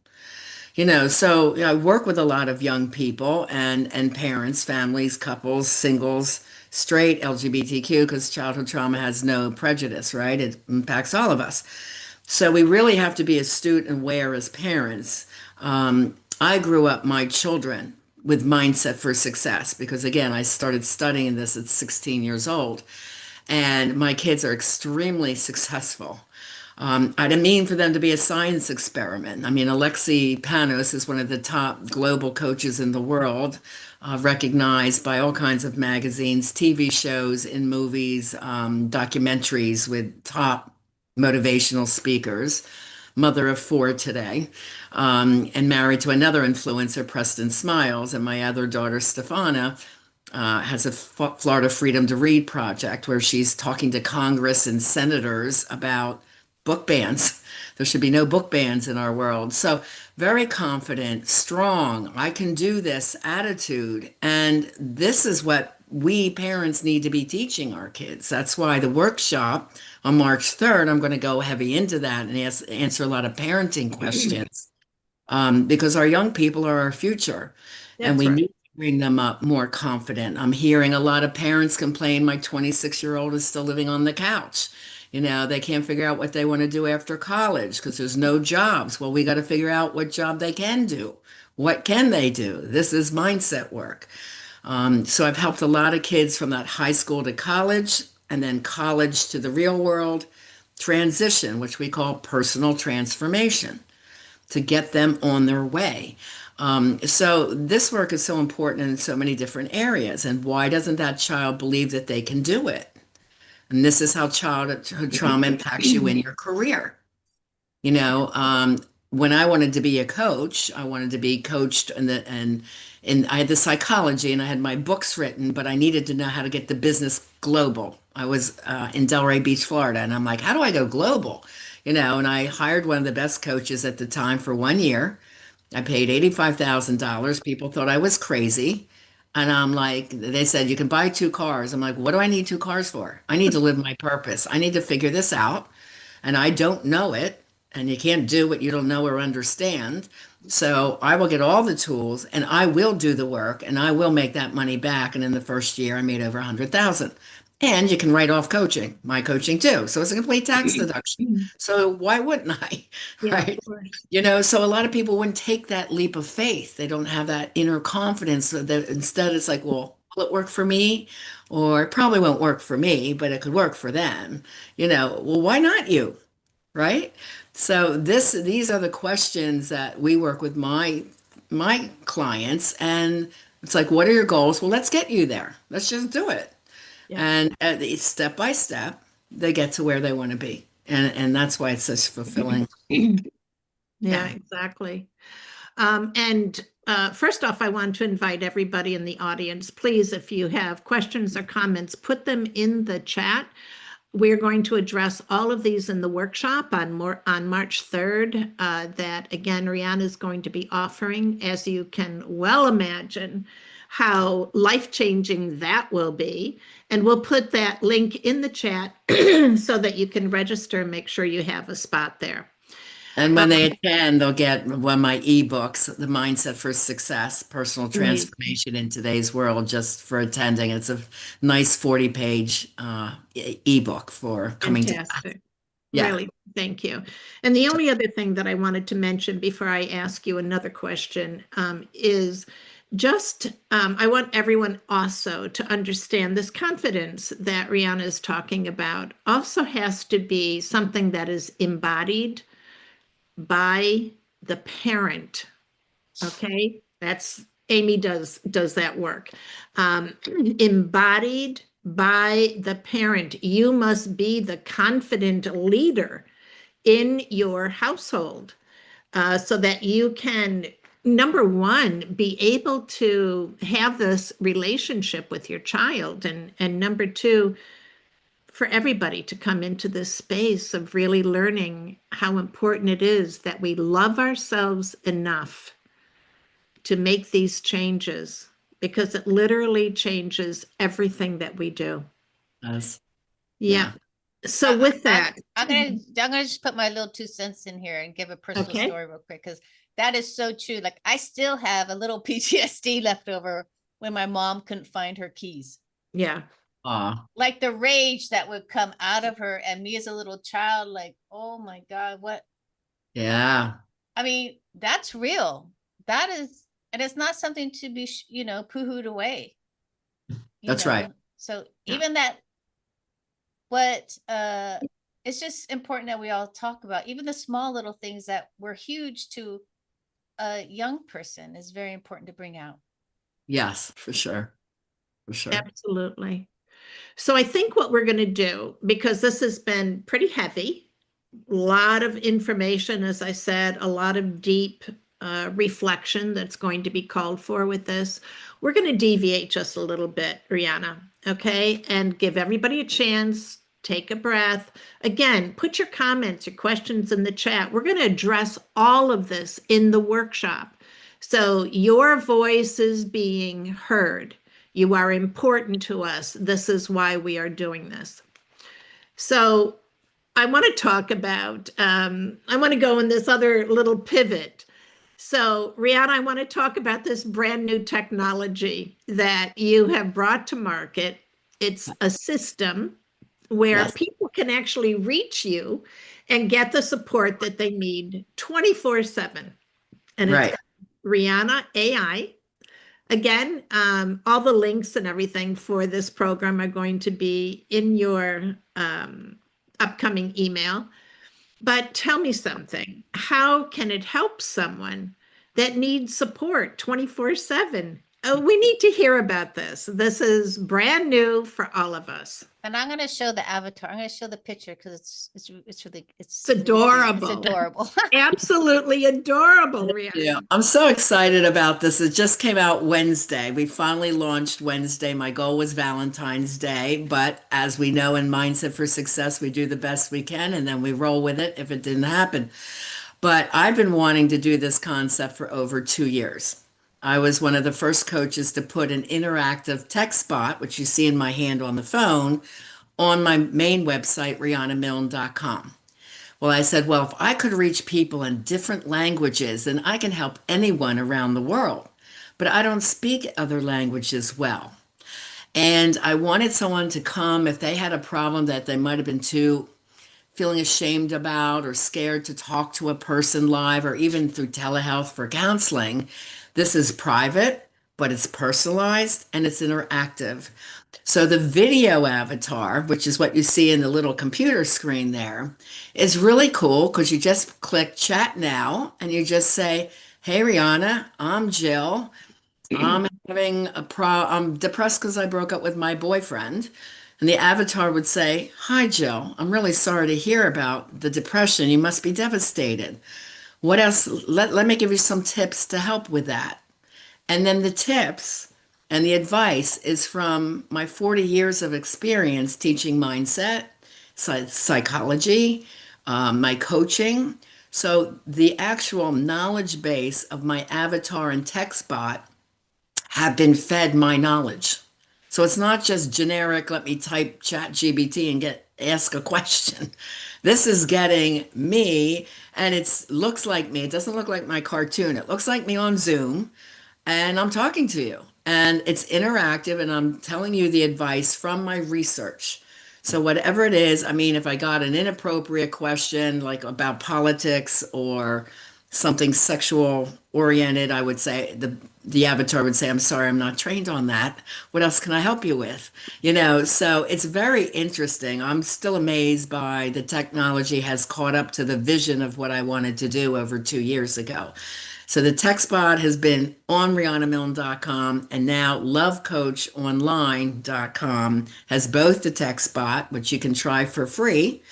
So I work with a lot of young people and parents, families, couples, singles, straight, LGBTQ, because childhood trauma has no prejudice, right? It impacts all of us. So we really have to be astute and aware as parents. I grew up my children with mindset for success because again, I started studying this at 16 years old, and my kids are extremely successful. I didn't mean for them to be a science experiment. I mean, Alexei Panos is one of the top global coaches in the world, recognized by all kinds of magazines, TV shows, in movies, documentaries with top motivational speakers, mother of four today, and married to another influencer, Preston Smiles, and my other daughter, Stefana, has a Florida Freedom to Read project where she's talking to Congress and senators about book bans. There should be no book bans in our world. So, very confident, strong, I can do this attitude. And this is what we parents need to be teaching our kids. That's why the workshop on March 3rd, I'm going to go heavy into that and answer a lot of parenting questions because our young people are our future and That's we right. need to bring them up more confident. I'm hearing a lot of parents complain my 26-year-old is still living on the couch. They can't figure out what they want to do after college because there's no jobs. Well, we got to figure out what job they can do. What can they do? This is mindset work. So I've helped a lot of kids from that high school to college and then college to the real world transition, which we call personal transformation to get them on their way. So this work is so important in so many different areas. And why doesn't that child believe that they can do it? And this is how childhood trauma impacts you in your career. You know, um, when I wanted to be a coach, I wanted to be coached and I had the psychology and I had my books written, but I needed to know how to get the business global. I was in Delray Beach, Florida, and I'm like, how do I go global? And I hired one of the best coaches at the time for 1 year. I paid $85,000. People thought I was crazy. And I'm like, they said, you can buy 2 cars. I'm like, what do I need 2 cars for? I need to live my purpose. I need to figure this out. And I don't know it. And you can't do what you don't know or understand. So I will get all the tools and I will do the work and I will make that money back. And in the first year, I made over 100,000. And you can write off coaching, my coaching too. So it's a complete tax deduction. So why wouldn't I? Yeah, Right. of course. So a lot of people wouldn't take that leap of faith. They don't have that inner confidence. So that instead, it's like, well, will it work for me? Or it probably won't work for me, but it could work for them. Well, why not you? Right? So these are the questions that we work with my clients, and it's like, what are your goals? Well, let's get you there. Let's just do it. Yeah. And step by step, they get to where they want to be. And that's why it's such fulfilling. Yeah, Yeah. exactly. And first off, I want to invite everybody in the audience, please, if you have questions or comments, put them in the chat. We're going to address all of these in the workshop on March 3rd, that again, Rihanna is going to be offering, as you can well imagine how life-changing that will be. And we'll put that link in the chat so that you can register and make sure you have a spot there. And when they attend, they'll get one of my ebooks, The Mindset for Success, Personal Transformation in Today's World, just for attending. It's a nice 40-page ebook for coming to class. Fantastic. Yeah. Really, thank you. And the only other thing that I wanted to mention before I ask you another question is just, I want everyone also to understand this confidence that Rihanna is talking about also has to be something that is embodied by the parent. Okay, that's Amy does that work. Embodied by the parent. You must be the confident leader in your household so that you can, number one, be able to have this relationship with your child, and number two, for everybody to come into this space of really learning how important it is that we love ourselves enough to make these changes, because it literally changes everything that we do. Yes. Yeah. So with that, I'm gonna just put my little 2 cents in here and give a personal Okay. story real quick, because that is so true. Like, I still have a little PTSD left over when my mom couldn't find her keys. yeah, Like the rage that would come out of her, and me as a little child, like, oh my God, what? Yeah. I mean, that's real. That is, and it's not something to be, poo-hooed away. That's right. So Yeah. even that, what, it's just important that we all talk about even the small little things that were huge to a young person is very important to bring out. Yes, for sure. For sure. absolutely. So I think what we're going to do, because this has been pretty heavy, a lot of information, as I said, a lot of deep reflection that's going to be called for with this. We're going to deviate just a little bit, Rihanna, okay? And give everybody a chance, take a breath. Again, put your comments, your questions in the chat. We're going to address all of this in the workshop. So your voice is being heard. You are important to us. This is why we are doing this. So I want to talk about, I want to go in this other little pivot. So Rihanna, I want to talk about this brand new technology that you have brought to market. It's a system where Yes. people can actually reach you and get the support that they need 24/7. And Right. it's Rihanna AI. Again, all the links and everything for this program are going to be in your upcoming email. But tell me something. How can it help someone that needs support 24/7? Oh, we need to hear about this. This is brand new for all of us. And I'm going to show the avatar. I'm going to show the picture because it's really, It's adorable. It's adorable. Absolutely adorable, Rihanna. Yeah, I'm so excited about this. It just came out Wednesday. We finally launched Wednesday. My goal was Valentine's Day, but as we know in Mindset for Success, we do the best we can and then we roll with it if it didn't happen. But I've been wanting to do this concept for over 2 years. I was one of the first coaches to put an interactive text bot, which you see in my hand on the phone, on my main website, rihanamilne.com. Well, I said, well, if I could reach people in different languages, then I can help anyone around the world. But I don't speak other languages well. And I wanted someone to come if they had a problem that they might have been too feeling ashamed about or scared to talk to a person live or even through telehealth for counseling. This is private, but it's personalized and it's interactive. So the video avatar, which is what you see in the little computer screen there, is really cool because you just click chat now and you just say, hey, Rihanna, I'm Jill. I'm depressed because I broke up with my boyfriend. And the avatar would say, hi, Jill. I'm really sorry to hear about the depression. You must be devastated. What else? Let me give you some tips to help with that. And then the tips and the advice is from my 40 years of experience teaching mindset, psychology, my coaching. So the actual knowledge base of my avatar and text bot have been fed my knowledge. So it's not just generic, let me type chat GBT and ask a question. This is getting me, and it looks like me. It doesn't look like my cartoon. It looks like me on Zoom, and I'm talking to you. And it's interactive, and I'm telling you the advice from my research. So whatever it is, I mean, if I got an inappropriate question like about politics or something sexual oriented, I would say the avatar would say, I'm sorry, I'm not trained on that. What else can I help you with? So it's very interesting. I'm still amazed by the technology has caught up to the vision of what I wanted to do over 2 years ago. So the TechSpot has been on RihannaMilne.com, and now LoveCoachOnline.com has both the TechSpot, which you can try for free,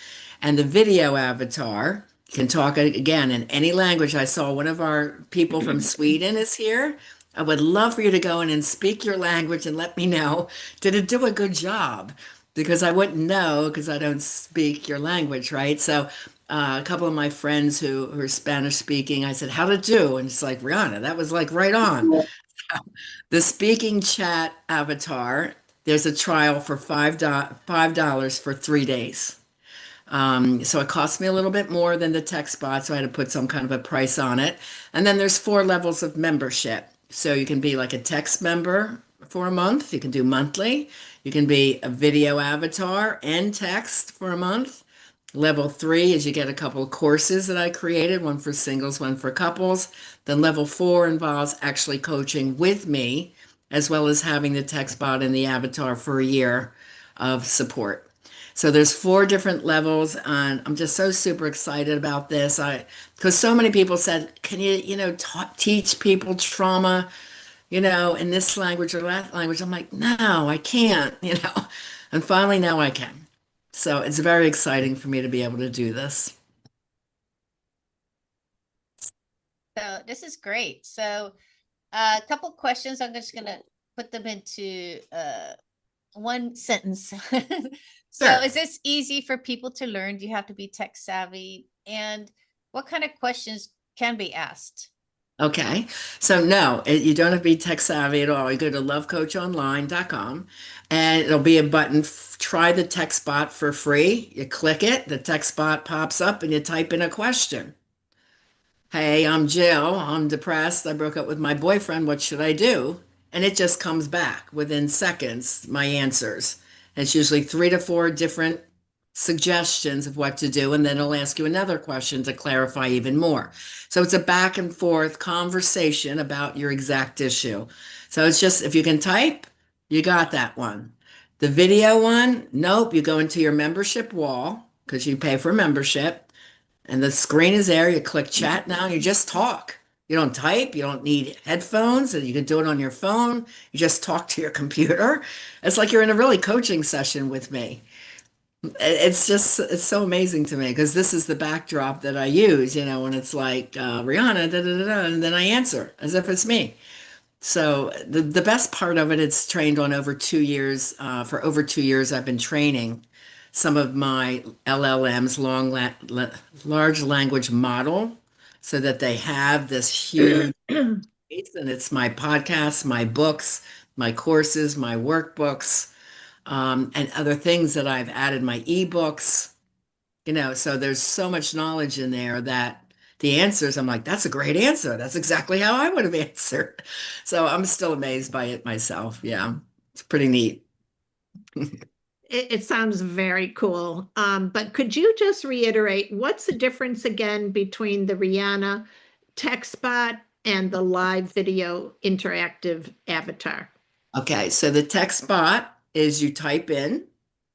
and the video avatar. You can talk again in any language. I saw one of our people from Sweden is here. I would love for you to go in and speak your language and let me know, did it do a good job? Because I wouldn't know because I don't speak your language, right? So a couple of my friends who are Spanish speaking, I said, how'd it do? And it's like, Rihanna, that was like right on. The speaking chat avatar, there's a trial for $5 for 3 days. So it cost me a little bit more than the tech spot, so I had to put some kind of a price on it. And then there's 4 levels of membership. So you can be like a text member for a month, you can do monthly, you can be a video avatar and text for a month. Level 3 is you get a couple of courses that I created, one for singles, one for couples. Then level 4 involves actually coaching with me, as well as having the text bot and the avatar for a year of support. So there's 4 different levels, and I'm just so super excited about this. Because so many people said, can you, teach people trauma, in this language or that language? I'm like, no, I can't. And finally now I can. So it's very exciting for me to be able to do this. So this is great. So a couple questions. I'm just gonna put them into one sentence. So Sure. is this easy for people to learn? Do you have to be tech savvy? And what kind of questions can be asked? Okay. So no, you don't have to be tech savvy at all. You go to lovecoachonline.com and it'll be a button, try the text bot for free. You click it, the text bot pops up and you type in a question. Hey, I'm Jill. I'm depressed. I broke up with my boyfriend. What should I do? And it just comes back within seconds, my answers. And it's usually 3 to 4 different suggestions of what to do. And then it'll ask you another question to clarify even more. So it's a back and forth conversation about your exact issue. So it's just, if you can type, you got that one. The video one, nope, you go into your membership wall because you pay for membership. And the screen is there. You click chat now, you just talk. You don't type, you don't need headphones, and you can do it on your phone. You just talk to your computer. It's like you're in a really coaching session with me. It's so amazing to me because this is the backdrop that I use, when it's like Rihanna, da, da, da, da, and then I answer as if it's me. So the best part of it, it's trained on over 2 years. For over 2 years, I've been training some of my LLMs, large language model, so that they have this huge And it's my podcasts, my books, my courses, my workbooks, and other things that I've added, my ebooks, so there's so much knowledge in there that the answers, I'm like, that's a great answer. That's exactly how I would have answered. So I'm still amazed by it myself. Yeah, it's pretty neat. It sounds very cool. But could you just reiterate what's the difference again between the Rihanna text bot and the live video interactive avatar? Okay, so the text bot is you type in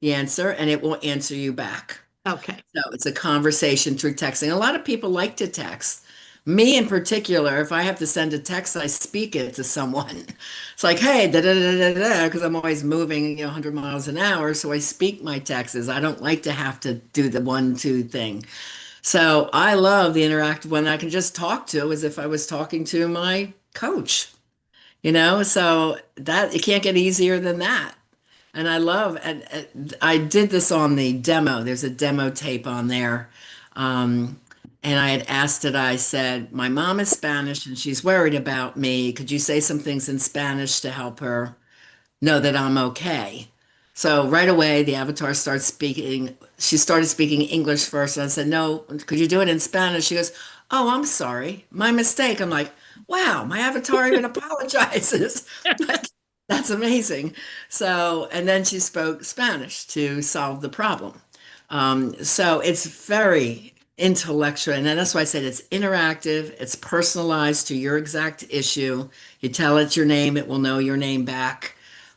the answer and it will answer you back. Okay. So it's a conversation through texting. A lot of people like to text. Me in particular, if I have to send a text, I speak it to someone. It's like, hey, da da da da da, because I'm always moving, 100 miles an hour. So I speak my texts. I don't like to have to do the 1, 2 thing. So I love the interactive one I can just talk to as if I was talking to my coach, so that it can't get easier than that. And I love, and I did this on the demo. There's a demo tape on there. Um, and I had asked it, I said, my mom is Spanish and she's worried about me. Could you say some things in Spanish to help her know that I'm okay? So right away, the avatar starts speaking. She started speaking English first. And I said, no, could you do it in Spanish? She goes, oh, I'm sorry. My mistake. I'm like, wow, my avatar even apologizes. That's amazing. So, and then she spoke Spanish to solve the problem. So it's very intellectual. And that's why I said it's interactive, it's personalized to your exact issue. You tell it your name, it will know your name back.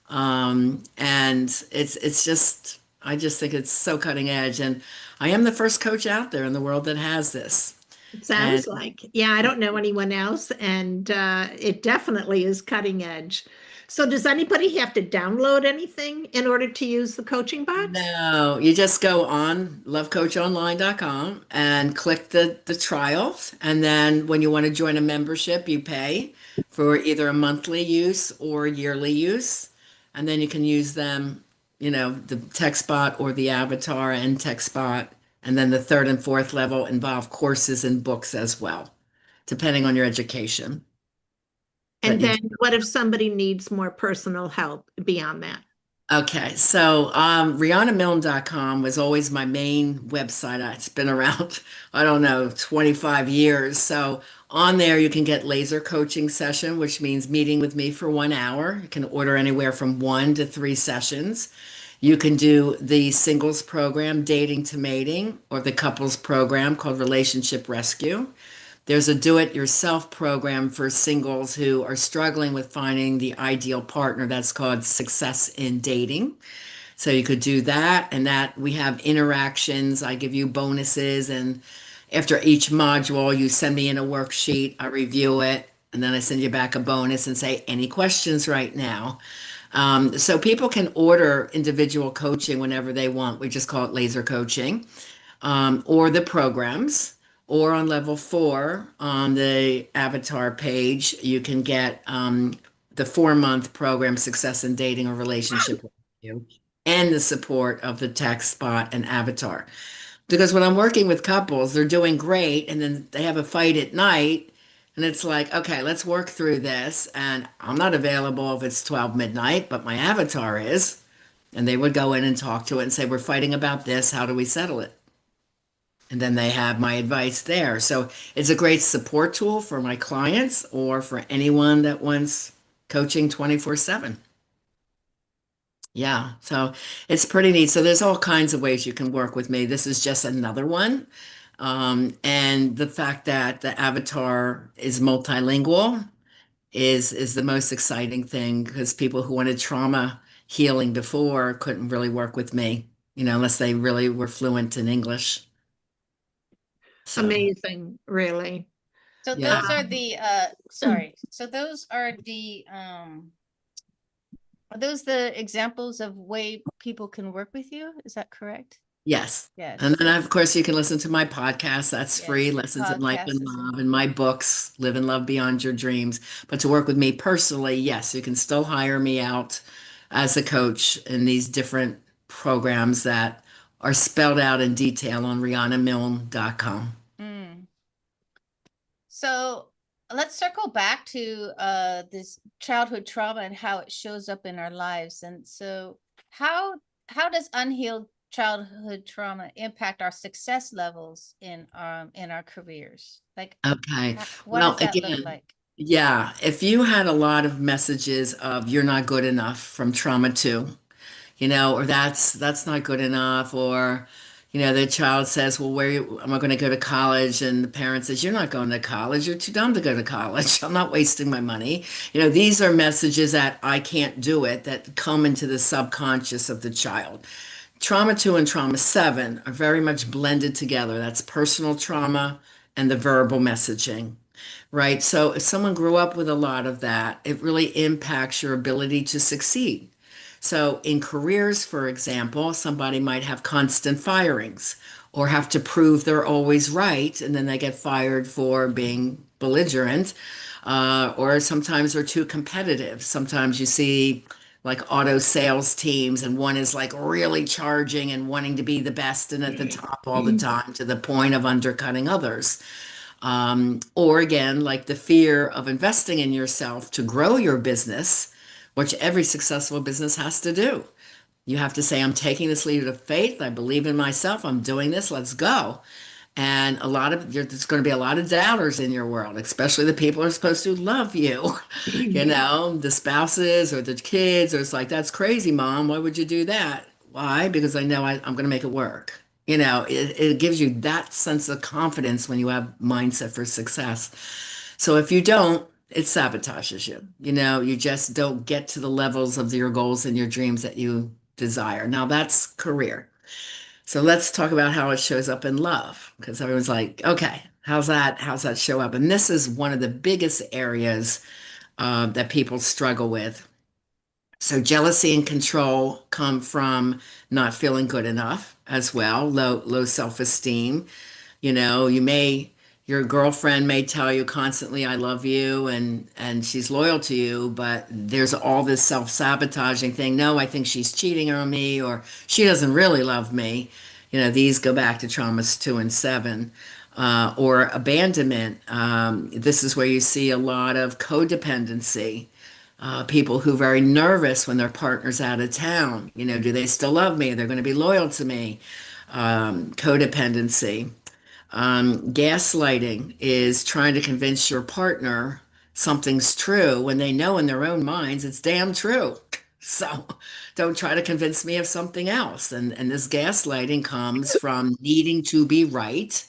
And it's just, I just think it's so cutting edge. And I am the first coach out there in the world that has this. It And sounds like, yeah, I don't know anyone else, and it definitely is cutting edge. So, does anybody have to download anything in order to use the coaching bots? no, you just go on lovecoachonline.com and click the trials. And then when you want to join a membership, you pay for either a monthly use or yearly use. And then you can use them, the text bot or the avatar and text bot. And then the third and fourth level involve courses and books as well, depending on your education. But And you then, what if somebody needs more personal help beyond that? Okay, so RihannaMilne.com was always my main website. It's been around, I don't know, 25 years. So on there, you can get laser coaching session, which means meeting with me for 1 hour. You can order anywhere from 1 to 3 sessions. You can do the singles program, Dating to Mating, or the couples program called Relationship Rescue. There's a do-it-yourself program for singles who are struggling with finding the ideal partner that's called Success in Dating. So you could do that, and that we have interactions. I give you bonuses, and after each module, you send me in a worksheet, I review it, and then I send you back a bonus and say, any questions right now? So people can order individual coaching whenever they want. We just call it laser coaching, or the programs. Or on level 4 on the avatar page, you can get the 4-month program, Success in Dating or Relationship with You, and the support of the text bot and avatar. Because when I'm working with couples, they're doing great, and then they have a fight at night, and it's like, okay, let's work through this. And I'm not available if it's 12 midnight, but my avatar is. And they would go in and talk to it and say, we're fighting about this. How do we settle it? And then they have my advice there. So it's a great support tool for my clients or for anyone that wants coaching 24/7. Yeah, so it's pretty neat. So there's all kinds of ways you can work with me. This is just another one. And the fact that the avatar is multilingual is the most exciting thing because people who wanted trauma healing before couldn't really work with me, unless they really were fluent in English. So. Amazing, really. So Yeah. those are the sorry. So those are those the examples of way people can work with you? Is that correct? Yes. Yes. And then, of course, you can listen to my podcast. That's free, Yes, the Lessons in Life podcast and is Love, and my books, Live and Love Beyond Your Dreams. But to work with me personally, yes, you can still hire me out as a coach in these different programs that are spelled out in detail on RihannaMilne.com. Mm. So let's circle back to this childhood trauma and how it shows up in our lives. And so how does unhealed childhood trauma impact our success levels in our careers? Like Okay. what Well, does that look again, like? yeah, if you had a lot of messages of you're not good enough from trauma two, or that's not good enough, or the child says, well, am I going to go to college? And the parent says, you're not going to college. You're too dumb to go to college. I'm not wasting my money. These are messages that I can't do it that come into the subconscious of the child. Trauma 2 and trauma 7 are very much blended together. That's personal trauma and the verbal messaging, right? So if someone grew up with a lot of that, it really impacts your ability to succeed. So in careers, for example, somebody might have constant firings or have to prove they're always right, and then they get fired for being belligerent, or sometimes they're too competitive. Sometimes you see like auto sales teams, and one is like really charging and wanting to be the best and at the top all the time to the point of undercutting others. Or again, like the fear of investing in yourself to grow your business, which every successful business has to do. You have to say, I'm taking this leap of faith. I believe in myself. I'm doing this. Let's go. And there's going to be a lot of doubters in your world, especially the people who are supposed to love you, the spouses or the kids, or it's like, that's crazy, mom. Why would you do that? Why? Because I know I'm going to make it work. It gives you that sense of confidence when you have mindset for success. So if you don't, it sabotages you. You just don't get to the levels of your goals and your dreams that you desire. Now that's career. So let's talk about how it shows up in love, because everyone's like, okay, how's that? How's that show up? And this is one of the biggest areas that people struggle with. So jealousy and control come from not feeling good enough as well, low self-esteem. Your girlfriend may tell you constantly, I love you, and she's loyal to you, but there's all this self-sabotaging thing. No, I think she's cheating on me, or she doesn't really love me. These go back to traumas 2 and 7. Or abandonment. This is where you see a lot of codependency. People who are very nervous when their partner's out of town. Do they still love me? They're going to be loyal to me. Codependency. Gaslighting is trying to convince your partner something's true when they know in their own minds it's damn true. So don't try to convince me of something else. And this gaslighting comes from needing to be right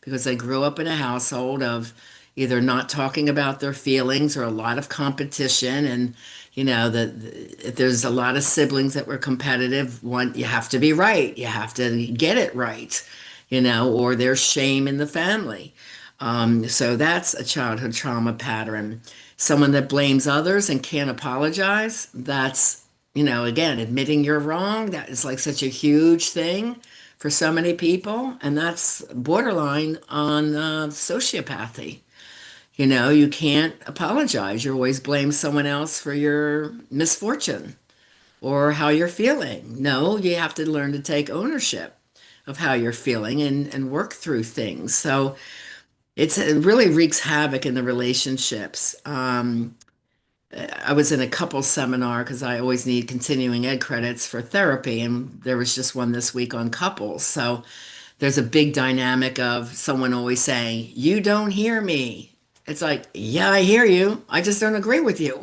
because they grew up in a household of either not talking about their feelings or a lot of competition. And if there's a lot of siblings that were competitive, one, you have to be right, you have to get it right, or there's shame in the family. So that's a childhood trauma pattern. Someone that blames others and can't apologize, that's, again, admitting you're wrong. That is like such a huge thing for so many people. And that's borderline on sociopathy. You can't apologize. You always blame someone else for your misfortune or how you're feeling. No, you have to learn to take ownership of how you're feeling and work through things. So it really wreaks havoc in the relationships. I was in a couple seminar because I always need continuing ed credits for therapy, and there was just one this week on couples. So there's a big dynamic of someone always saying, "You don't hear me." It's like, yeah, I hear you. I just don't agree with you.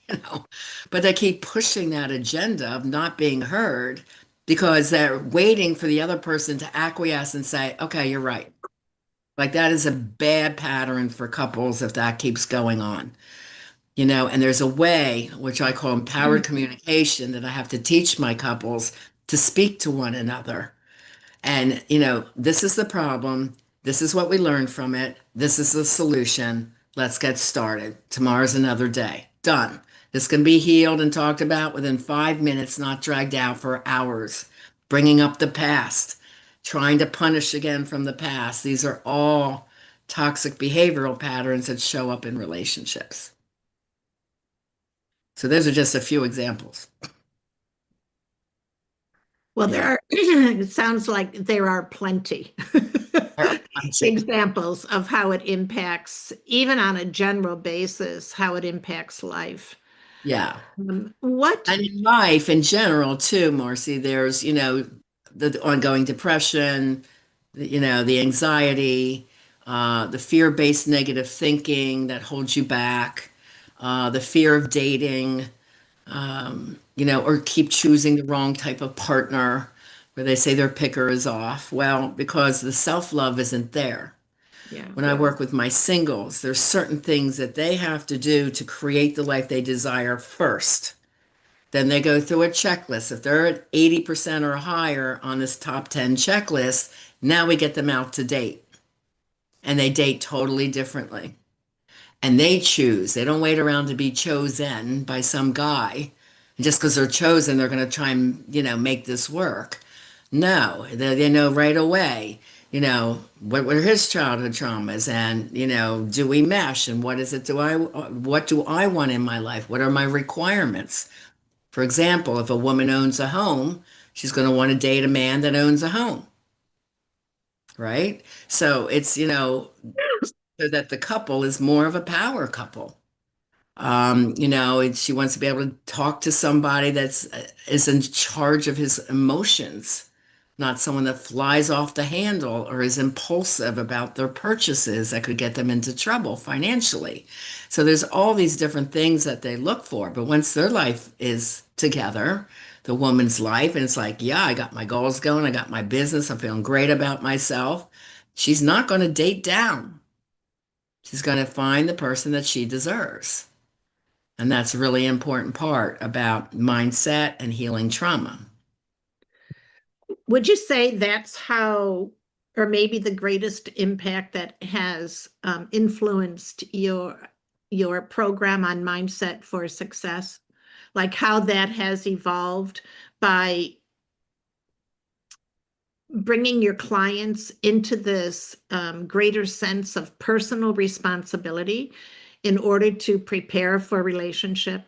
you know. But they keep pushing that agenda of not being heard because they're waiting for the other person to acquiesce and say, "Okay, you're right." Like that is a bad pattern for couples if that keeps going on. And there's a way, which I call empowered communication, that I have to teach my couples to speak to one another. And, this is the problem. This is what we learned from it. This is the solution. Let's get started. Tomorrow's another day. Done. This can be healed and talked about within 5 minutes, not dragged out for hours. Bringing up the past, trying to punish again from the past. These are all toxic behavioral patterns that show up in relationships. So those are just a few examples. Well, there are, it sounds like there are plenty. examples of how it impacts, even on a general basis, how it impacts life. Yeah. What? And in life in general, too, Marcy, there's, the ongoing depression, the anxiety, the fear-based negative thinking that holds you back, the fear of dating, or keep choosing the wrong type of partner where they say their picker is off. Well, because the self-love isn't there. Yeah. When I work with my singles, there's certain things that they have to do to create the life they desire first. Then they go through a checklist. If they're at 80% or higher on this top 10 checklist, now we get them out to date. And they date totally differently. And they choose. They don't wait around to be chosen by some guy. And just because they're chosen, they're going to try and, make this work. No, they know right away, what were his childhood traumas and, do we mesh and what do I want in my life? What are my requirements? For example, if a woman owns a home, she's going to want to date a man that owns a home, right? So it's, so that the couple is more of a power couple. She wants to be able to talk to somebody that's is in charge of his emotions, not someone that flies off the handle or is impulsive about their purchases that could get them into trouble financially. So there's all these different things that they look for. But once their life is together, the woman's life, and it's like, yeah, I got my goals going, I got my business, I'm feeling great about myself. She's not going to date down. She's going to find the person that she deserves. And that's a really important part about mindset and healing trauma. Would you say that's how, or maybe the greatest impact that has influenced your program on mindset for success? Like how that has evolved by bringing your clients into this greater sense of personal responsibility in order to prepare for a relationship?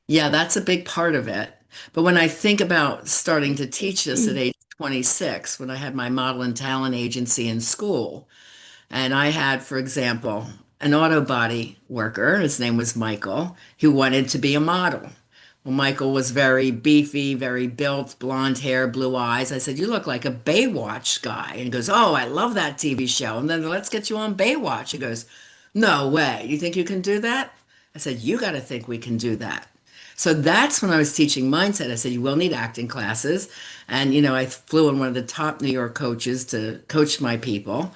Yeah, that's a big part of it. But when I think about starting to teach this at age 26, when I had my model and talent agency in school, and I had, for example, an auto body worker, his name was Michael, who wanted to be a model. Well, Michael was very beefy, very built, blonde hair, blue eyes. I said, "You look like a Baywatch guy." And he goes, "Oh, I love that TV show." And then let's get you on Baywatch. He goes, "No way. You think you can do that?" I said, "You got to think we can do that." So that's when I was teaching mindset. I said, "You will need acting classes." And, I flew in one of the top New York coaches to coach my people.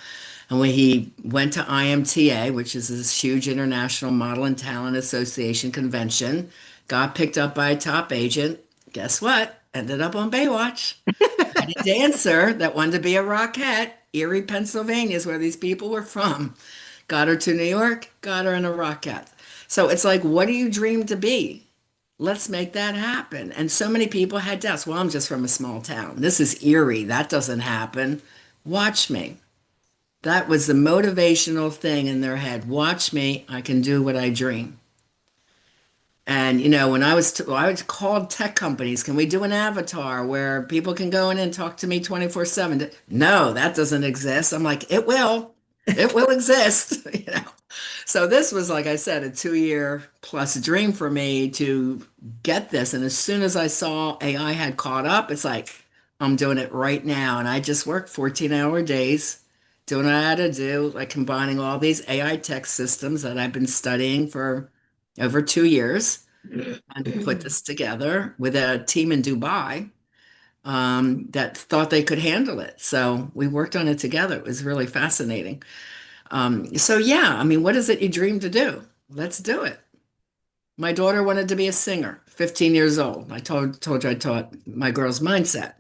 And when he went to IMTA, which is this huge international model and talent association convention, got picked up by a top agent. Guess what? Ended up on Baywatch. Had a dancer that wanted to be a rockette. Erie, Pennsylvania is where these people were from. Got her to New York, got her in a rockette. So it's like, what do you dream to be? Let's make that happen. And so many people had doubts. Well, I'm just from a small town. This is Erie. That doesn't happen. Watch me. That was the motivational thing in their head. Watch me. I can do what I dream. And when I was called tech companies, can we do an avatar where people can go in and talk to me 24/7? No, that doesn't exist. I'm like, it will. It will exist. So this was, like I said, a 2-year plus dream for me to get this. And as soon as I saw AI had caught up, it's like, I'm doing it right now. And I just work 14-hour days doing what I had to do, like combining all these AI tech systems that I've been studying for over 2 years and put this together with a team in Dubai that thought they could handle it. So we worked on it together. It was really fascinating. So yeah, I mean, what is it you dream to do? Let's do it. My daughter wanted to be a singer, 15 years old. I told you I taught my girls mindset.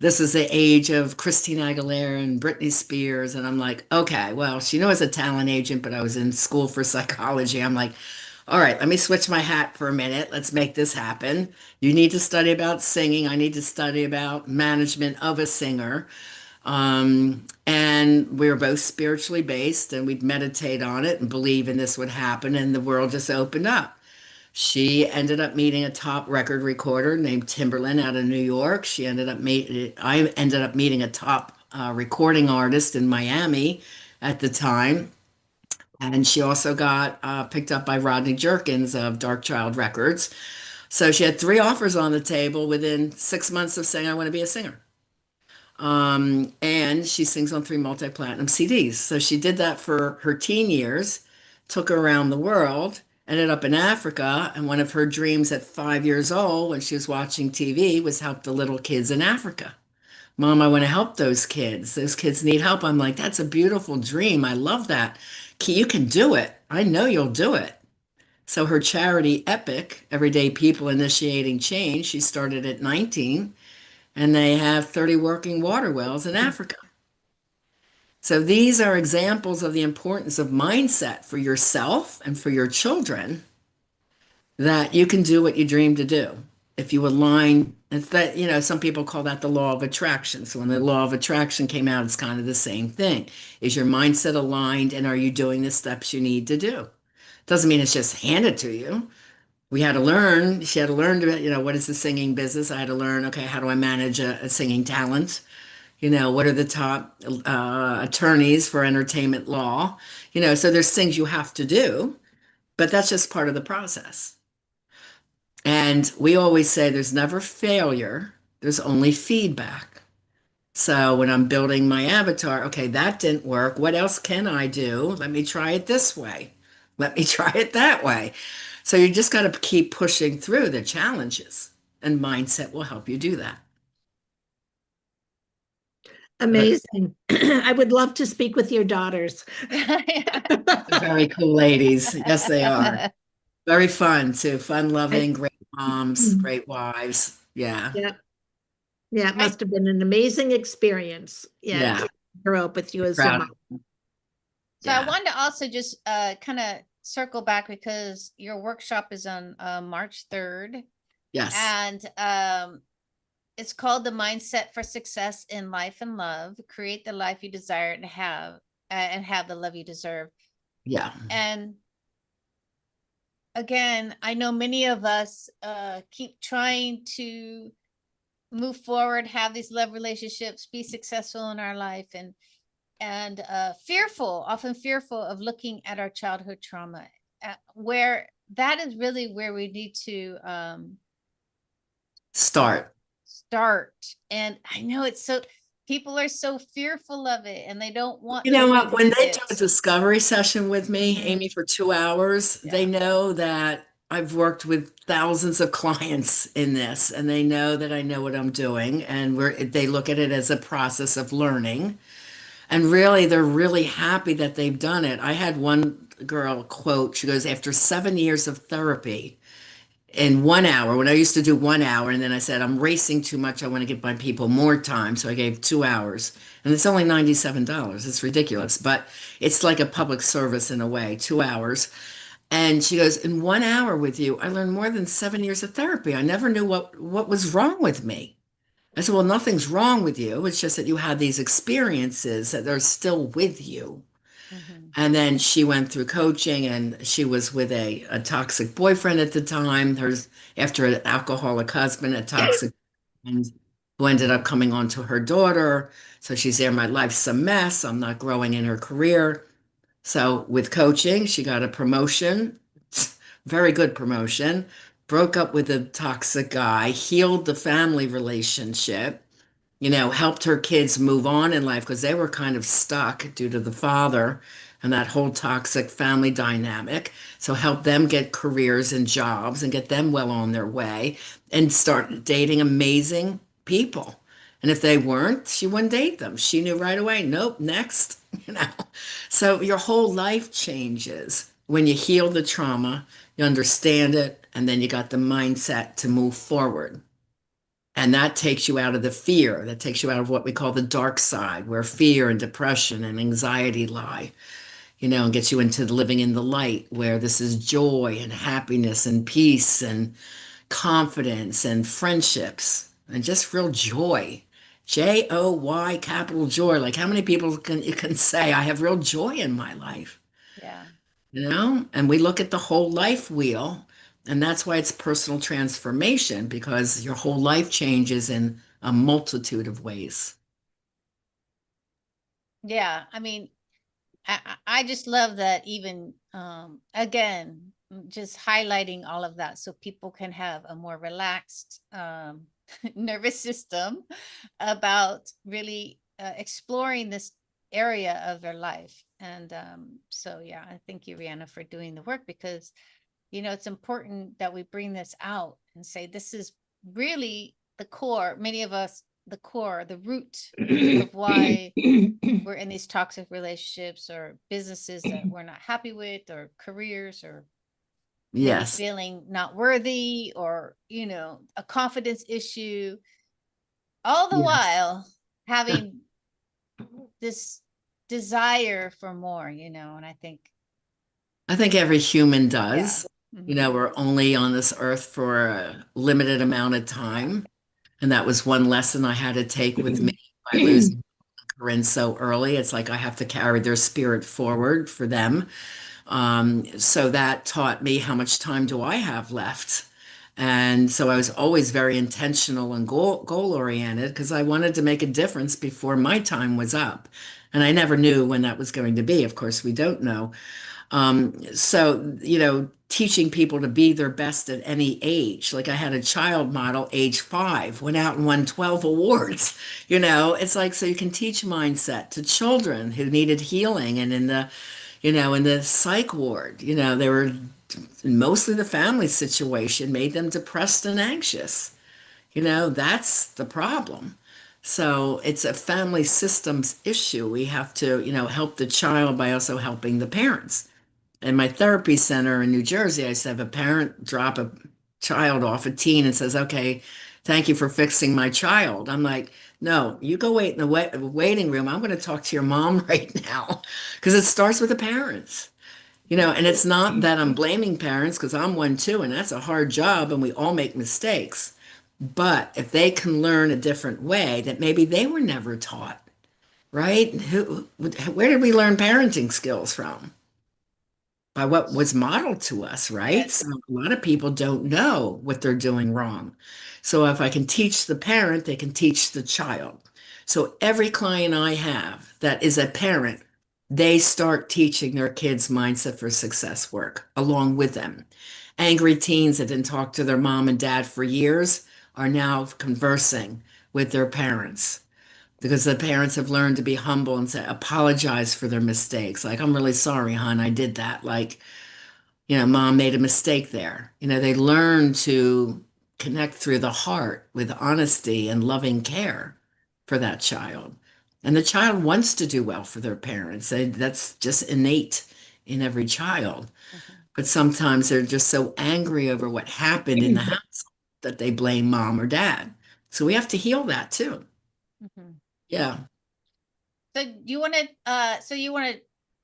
This is the age of Christina Aguilera and Britney Spears. And I'm like, okay, well, she knows a talent agent, but I was in school for psychology. I'm like, all right, let me switch my hat for a minute. Let's make this happen. You need to study about singing. I need to study about management of a singer. And we were both spiritually based, and we'd meditate on it and believe in this would happen, and the world just opened up. She ended up meeting a top record recorder named Timberland out of New York. I ended up meeting a top a recording artist in Miami at the time. And she also got picked up by Rodney Jerkins of Dark Child Records. So she had three offers on the table within 6 months of saying, I want to be a singer. And she sings on three multi-platinum CDs. So she did that for her teen years, took her around the world, ended up in Africa. And one of her dreams at 5 years old, when she was watching TV, was help the little kids in Africa. Mom, I want to help those kids. Those kids need help. I'm like, that's a beautiful dream. I love that. You can do it. I know you'll do it. So her charity, Epic, Everyday People Initiating Change, she started at 19, and they have 30 working water wells in Africa. So these are examples of the importance of mindset for yourself and for your children, that you can do what you dream to do. If you align, it's that, some people call that the law of attraction. So when the law of attraction came out, it's kind of the same thing. Is your mindset aligned, and are you doing the steps you need to do? Doesn't mean it's just handed to you. She had to learn to, what is the singing business? I had to learn, okay, how do I manage a singing talent? What are the top attorneys for entertainment law? So there's things you have to do, but that's just part of the process. And we always say there's never failure, there's only feedback. So when I'm building my avatar, okay, that didn't work. What else can I do? Let me try it this way. Let me try it that way. So you just got to keep pushing through the challenges, and mindset will help you do that. Amazing. I would love to speak with your daughters. They're very cool ladies. Yes, they are. Very fun too. Fun loving, great moms, great wives. Yeah. Yeah. Yeah, it must have been an amazing experience. Yeah. To grow up with you as a Proud. mom. So I wanted to also just kind of circle back, because your workshop is on March 3rd. Yes. And it's called The Mindset for Success in Life and Love. Create the life you desire and have the love you deserve. Yeah. And again, I know many of us keep trying to move forward, have these love relationships, be successful in our life, and often fearful of looking at our childhood trauma, where that is really where we need to start. And I know people are so fearful of it, and they don't want You know what? When they this. do a discovery session with me, Amy, for 2 hours, they know that I've worked with thousands of clients in this, and they know that I know what I'm doing, and they look at it as a process of learning. And really, they're really happy that they've done it. I had one girl quote, she goes, after 7 years of therapy, in 1 hour, when I used to do 1 hour, and then I said, I'm racing too much. I want to give my people more time. So I gave 2 hours, and it's only $97. It's ridiculous, but it's like a public service in a way, 2 hours. And she goes, in 1 hour with you, I learned more than 7 years of therapy. I never knew what was wrong with me. I said, well, nothing's wrong with you. It's just that you had these experiences that are still with you. And then she went through coaching, and she was with a toxic boyfriend at the time. After an alcoholic husband, a toxic, and who ended up coming on to her daughter. So she's there, my life's a mess. I'm not growing in her career. So with coaching, she got a promotion, very good promotion, broke up with a toxic guy, healed the family relationship, helped her kids move on in life because they were kind of stuck due to the father and that whole toxic family dynamic. So help them get careers and jobs and get them well on their way, and start dating amazing people. And if they weren't, she wouldn't date them. She knew right away, nope, next, So your whole life changes when you heal the trauma, you understand it, and then you got the mindset to move forward. And that takes you out of the fear. That takes you out of what we call the dark side, where fear and depression and anxiety lie, and gets you into living in the light, where this is joy and happiness and peace and confidence and friendships and just real joy. Joy, capital joy. Like, how many people can say, I have real joy in my life? Yeah. And we look at the whole life wheel, and that's why it's personal transformation, because your whole life changes in a multitude of ways. Yeah, I mean, I just love that, even again, just highlighting all of that so people can have a more relaxed nervous system about really exploring this area of their life. And so yeah, I thank you, Rihanna, for doing the work, because it's important that we bring this out and say this is really the core, many of us, the core, the root of why we're in these toxic relationships or businesses that we're not happy with, or careers, or maybe Yes. feeling not worthy, or a confidence issue, all the Yes. while having this desire for more, and I think every human yeah. does. Mhm. We're only on this earth for a limited amount of time. And that was one lesson I had to take with me by losing Corinne so early. It's like I have to carry their spirit forward for them. So that taught me how much time do I have left. And so I was always very intentional and goal oriented because I wanted to make a difference before my time was up. And I never knew when that was going to be. Of course, we don't know. So, teaching people to be their best at any age. Like I had a child model, age 5, went out and won 12 awards. It's like, so you can teach mindset to children who needed healing and in the psych ward, they were mostly the family situation made them depressed and anxious. That's the problem. So it's a family systems issue. We have to, help the child by also helping the parents. In my therapy center in New Jersey, I used to have a parent drop a child off, a teen, and says, "Okay, thank you for fixing my child." I'm like, "No, you go wait in the waiting room. I'm going to talk to your mom right now," because it starts with the parents. And it's not that I'm blaming parents because I'm one too, and that's a hard job, and we all make mistakes. But if they can learn a different way that maybe they were never taught, right? Where did we learn parenting skills from? By what was modeled to us, right? Yes. So a lot of people don't know what they're doing wrong. So if I can teach the parent, they can teach the child. So every client I have that is a parent, they start teaching their kids mindset for success work along with them. Angry teens that didn't talk to their mom and dad for years are now conversing with their parents because the parents have learned to be humble and say, apologize for their mistakes. Like, I'm really sorry, hon, I did that. Like, mom made a mistake there. They learn to connect through the heart with honesty and loving care for that child. And the child wants to do well for their parents. That's just innate in every child. Mhm. But sometimes they're just so angry over what happened in the house that they blame mom or dad. So we have to heal that too. Mhm. Yeah. So you wanted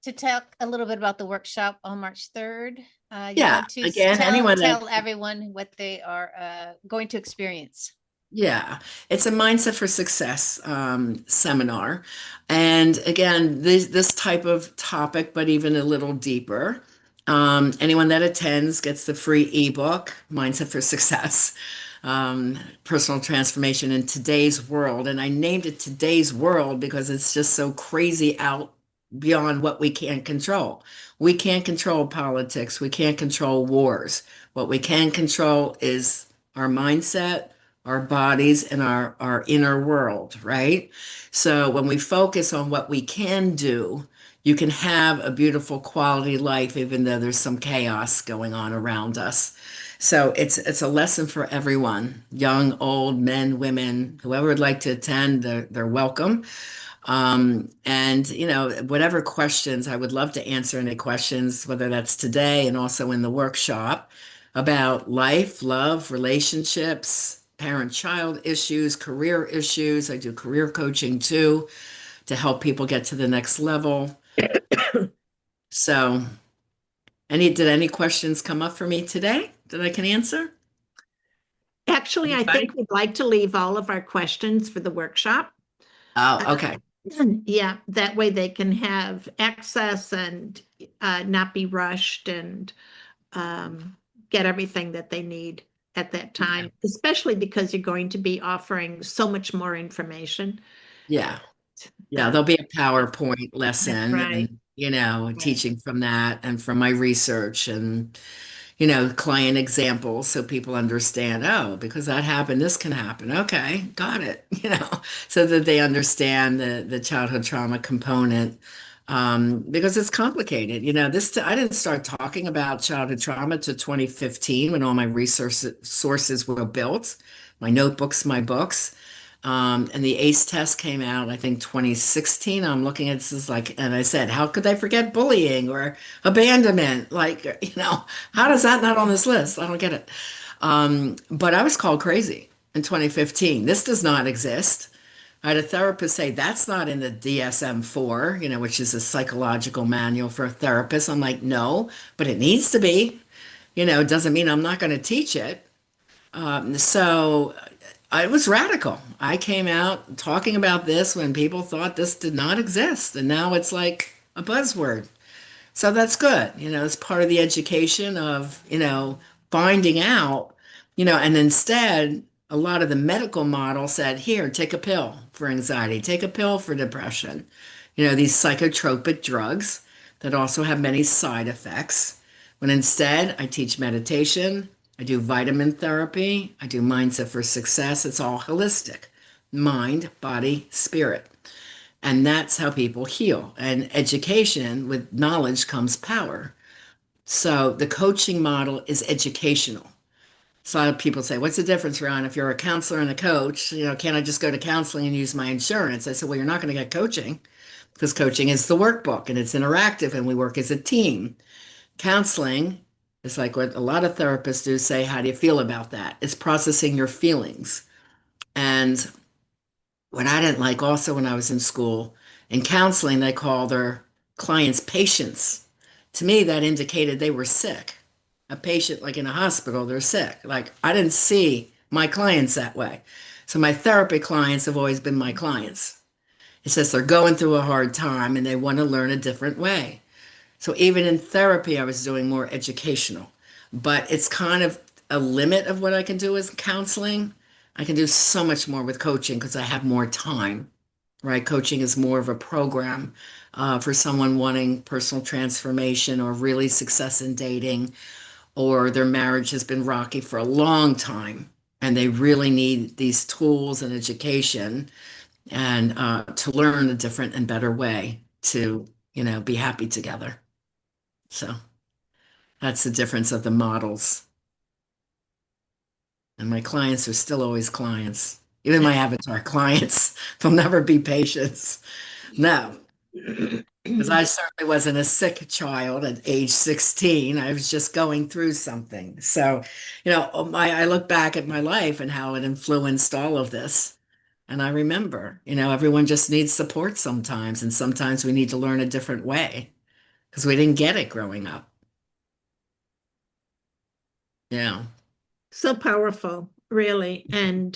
to talk a little bit about the workshop on March 3rd. You Yeah. want to Again, tell anyone that tell everyone what they are going to experience. Yeah, it's a Mindset for Success seminar. And again, this type of topic, but even a little deeper. Anyone that attends gets the free ebook, Mindset for Success, Personal Transformation in Today's World. And I named it Today's World because it's just so crazy out beyond what we can't control. We can't control politics, we can't control wars. What we can control is our mindset, our bodies, and our inner world, right? So when we focus on what we can do, you can have a beautiful quality life, even though there's some chaos going on around us. So it's a lesson for everyone, young, old, men, women, whoever would like to attend, they're welcome. And whatever questions, I would love to answer any questions, whether that's today and also in the workshop about life, love, relationships, parent-child issues, career issues. I do career coaching too to help people get to the next level. So, did any questions come up for me today that I can answer? Actually, I Anybody? think we'd like to leave all of our questions for the workshop. Oh, okay. Yeah, that way they can have access and not be rushed and get everything that they need at that time, especially because you're going to be offering so much more information. Yeah. Yeah, there'll be a PowerPoint That's lesson right. and, you know, Right. teaching from that and from my research and, you know, client examples so people understand, oh, because that happened, this can happen. Okay, got it. You know, so that they understand the childhood trauma component. Because it's complicated. You know, I didn't start talking about childhood trauma to 2015 when all my resource sources were built, my notebooks, my books. And the ACE test came out, I think 2016. I'm looking at this is like, and I said, how could I forget bullying or abandonment? Like, you know, how does that not on this list? I don't get it. But I was called crazy in 2015. This does not exist. I had a therapist say that's not in the DSM-4, you know, which is a psychological manual for a therapist. I'm like, no, but it needs to be. You know, it doesn't mean I'm not going to teach it. So I was radical. I came out talking about this when people thought this did not exist, and now it's like a buzzword. So that's good. You know, it's part of the education of, you know, finding out, you know, and instead, a lot of the medical model said, here, take a pill for anxiety, take a pill for depression. You know, these psychotropic drugs that also have many side effects. When instead, I teach meditation, I do vitamin therapy, I do mindset for success. It's all holistic mind, body, spirit. And that's how people heal. And education with knowledge comes power. So the coaching model is educational. So a lot of people say, what's the difference, Ron? If you're a counselor and a coach, you know, can't I just go to counseling and use my insurance? I said, well, you're not going to get coaching because coaching is the workbook and it's interactive and we work as a team. Counseling is like what a lot of therapists do say, how do you feel about that? It's processing your feelings. And what I didn't like also when I was in school, in counseling, they call their clients patients. To me, that indicated they were sick. A patient, like in a hospital, they're sick. Like I didn't see my clients that way. So my therapy clients have always been my clients. It says they're going through a hard time and they want to learn a different way. So even in therapy, I was doing more educational, but it's kind of a limit of what I can do as counseling. I can do so much more with coaching because I have more time, right? Coaching is more of a program for someone wanting personal transformation or really success in dating, or their marriage has been rocky for a long time and they really need these tools and education and to learn a different and better way to, you know, be happy together. So that's the difference of the models. And my clients are still always clients. Even my avatar clients, they'll never be patients. No, because I certainly wasn't a sick child at age 16. I was just going through something. So, you know, I look back at my life and how it influenced all of this. And I remember, you know, everyone just needs support sometimes. And sometimes we need to learn a different way because we didn't get it growing up. Yeah. So powerful, really. And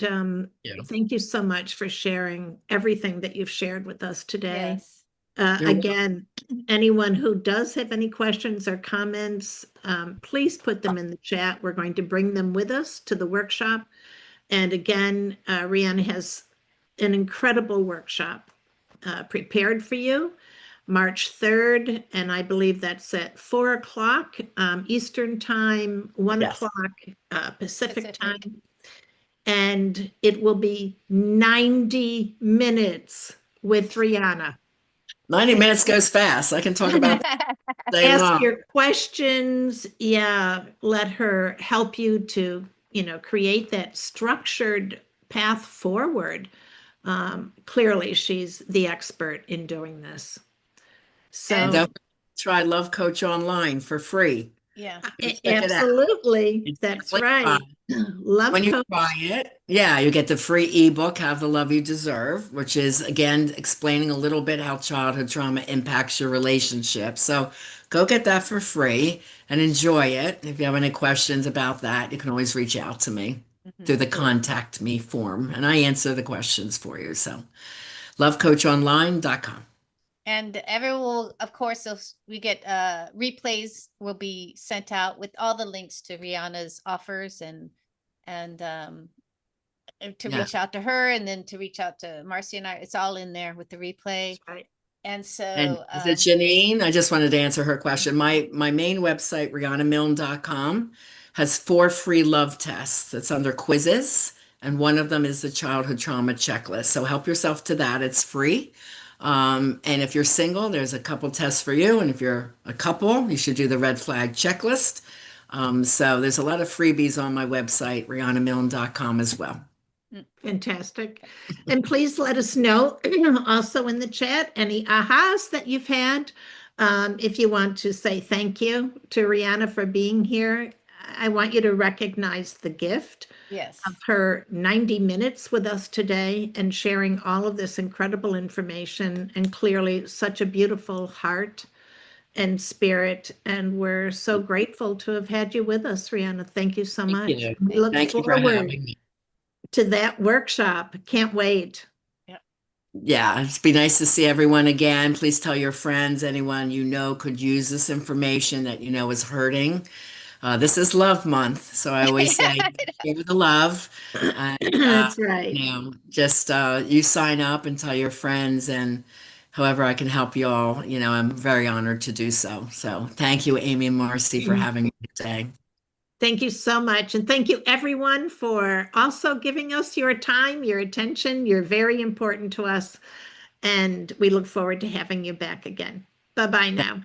Yeah. thank you so much for sharing everything that you've shared with us today. Yes. You're Again, anyone who does have any questions or comments, please put them in the chat. We're going to bring them with us to the workshop. And again, Rihanna has an incredible workshop prepared for you. March 3rd, and I believe that's at 4 o'clock Eastern Time, 1 Yes. o'clock Pacific Pacific. time. And it will be 90 minutes with Rihanna. 90 minutes goes fast. I can talk about that day Ask long. your questions. Yeah, let her help you to, create that structured path forward. Clearly, she's the expert in doing this. And So, don't try Love Coach online for free. Yeah. Go check it out. absolutely. It's That's really right. fun. Love When you coach. try it, yeah, you get the free ebook, Have the Love You Deserve, which is again explaining a little bit how childhood trauma impacts your relationship. So go get that for free and enjoy it. If you have any questions about that, you can always reach out to me through the contact me form and I answer the questions for you. So lovecoachonline.com. And everyone will, of course, we get replays will be sent out with all the links to Rihanna's offers and to Yeah. reach out to her and then to reach out to Marcy and I. It's all in there with the replay. That's right. And so And is it Janine? I just wanted to answer her question. My main website, RihannaMilne.com, has 4 free love tests. It's under quizzes, and one of them is the childhood trauma checklist. So help yourself to that. It's free. And if you're single, there's a couple tests for you. And if you're a couple, you should do the red flag checklist. So there's a lot of freebies on my website, RihannaMilne.com as well. Fantastic. And please let us know also in the chat any ahas that you've had. If you want to say thank you to Rihanna for being here, I want you to recognize the gift yes. of her 90 minutes with us today and sharing all of this incredible information, and clearly such a beautiful heart and spirit. And we're so grateful to have had you with us, Rihanna. Thank you so much. you. We look Thank you for forward having me. to that workshop. Can't wait. Yeah, it's be nice to see everyone again. Please tell your friends, anyone you know could use this information that you know is hurting. This is Love Month, so I always say share the love. And, That's right. just you sign up and tell your friends, and however I can help you all, I'm very honored to do so. So thank you, Amy and Marcy, for having me today. Thank you so much. And thank you everyone for also giving us your time, your attention. You're very important to us. And we look forward to having you back again. Bye-bye now.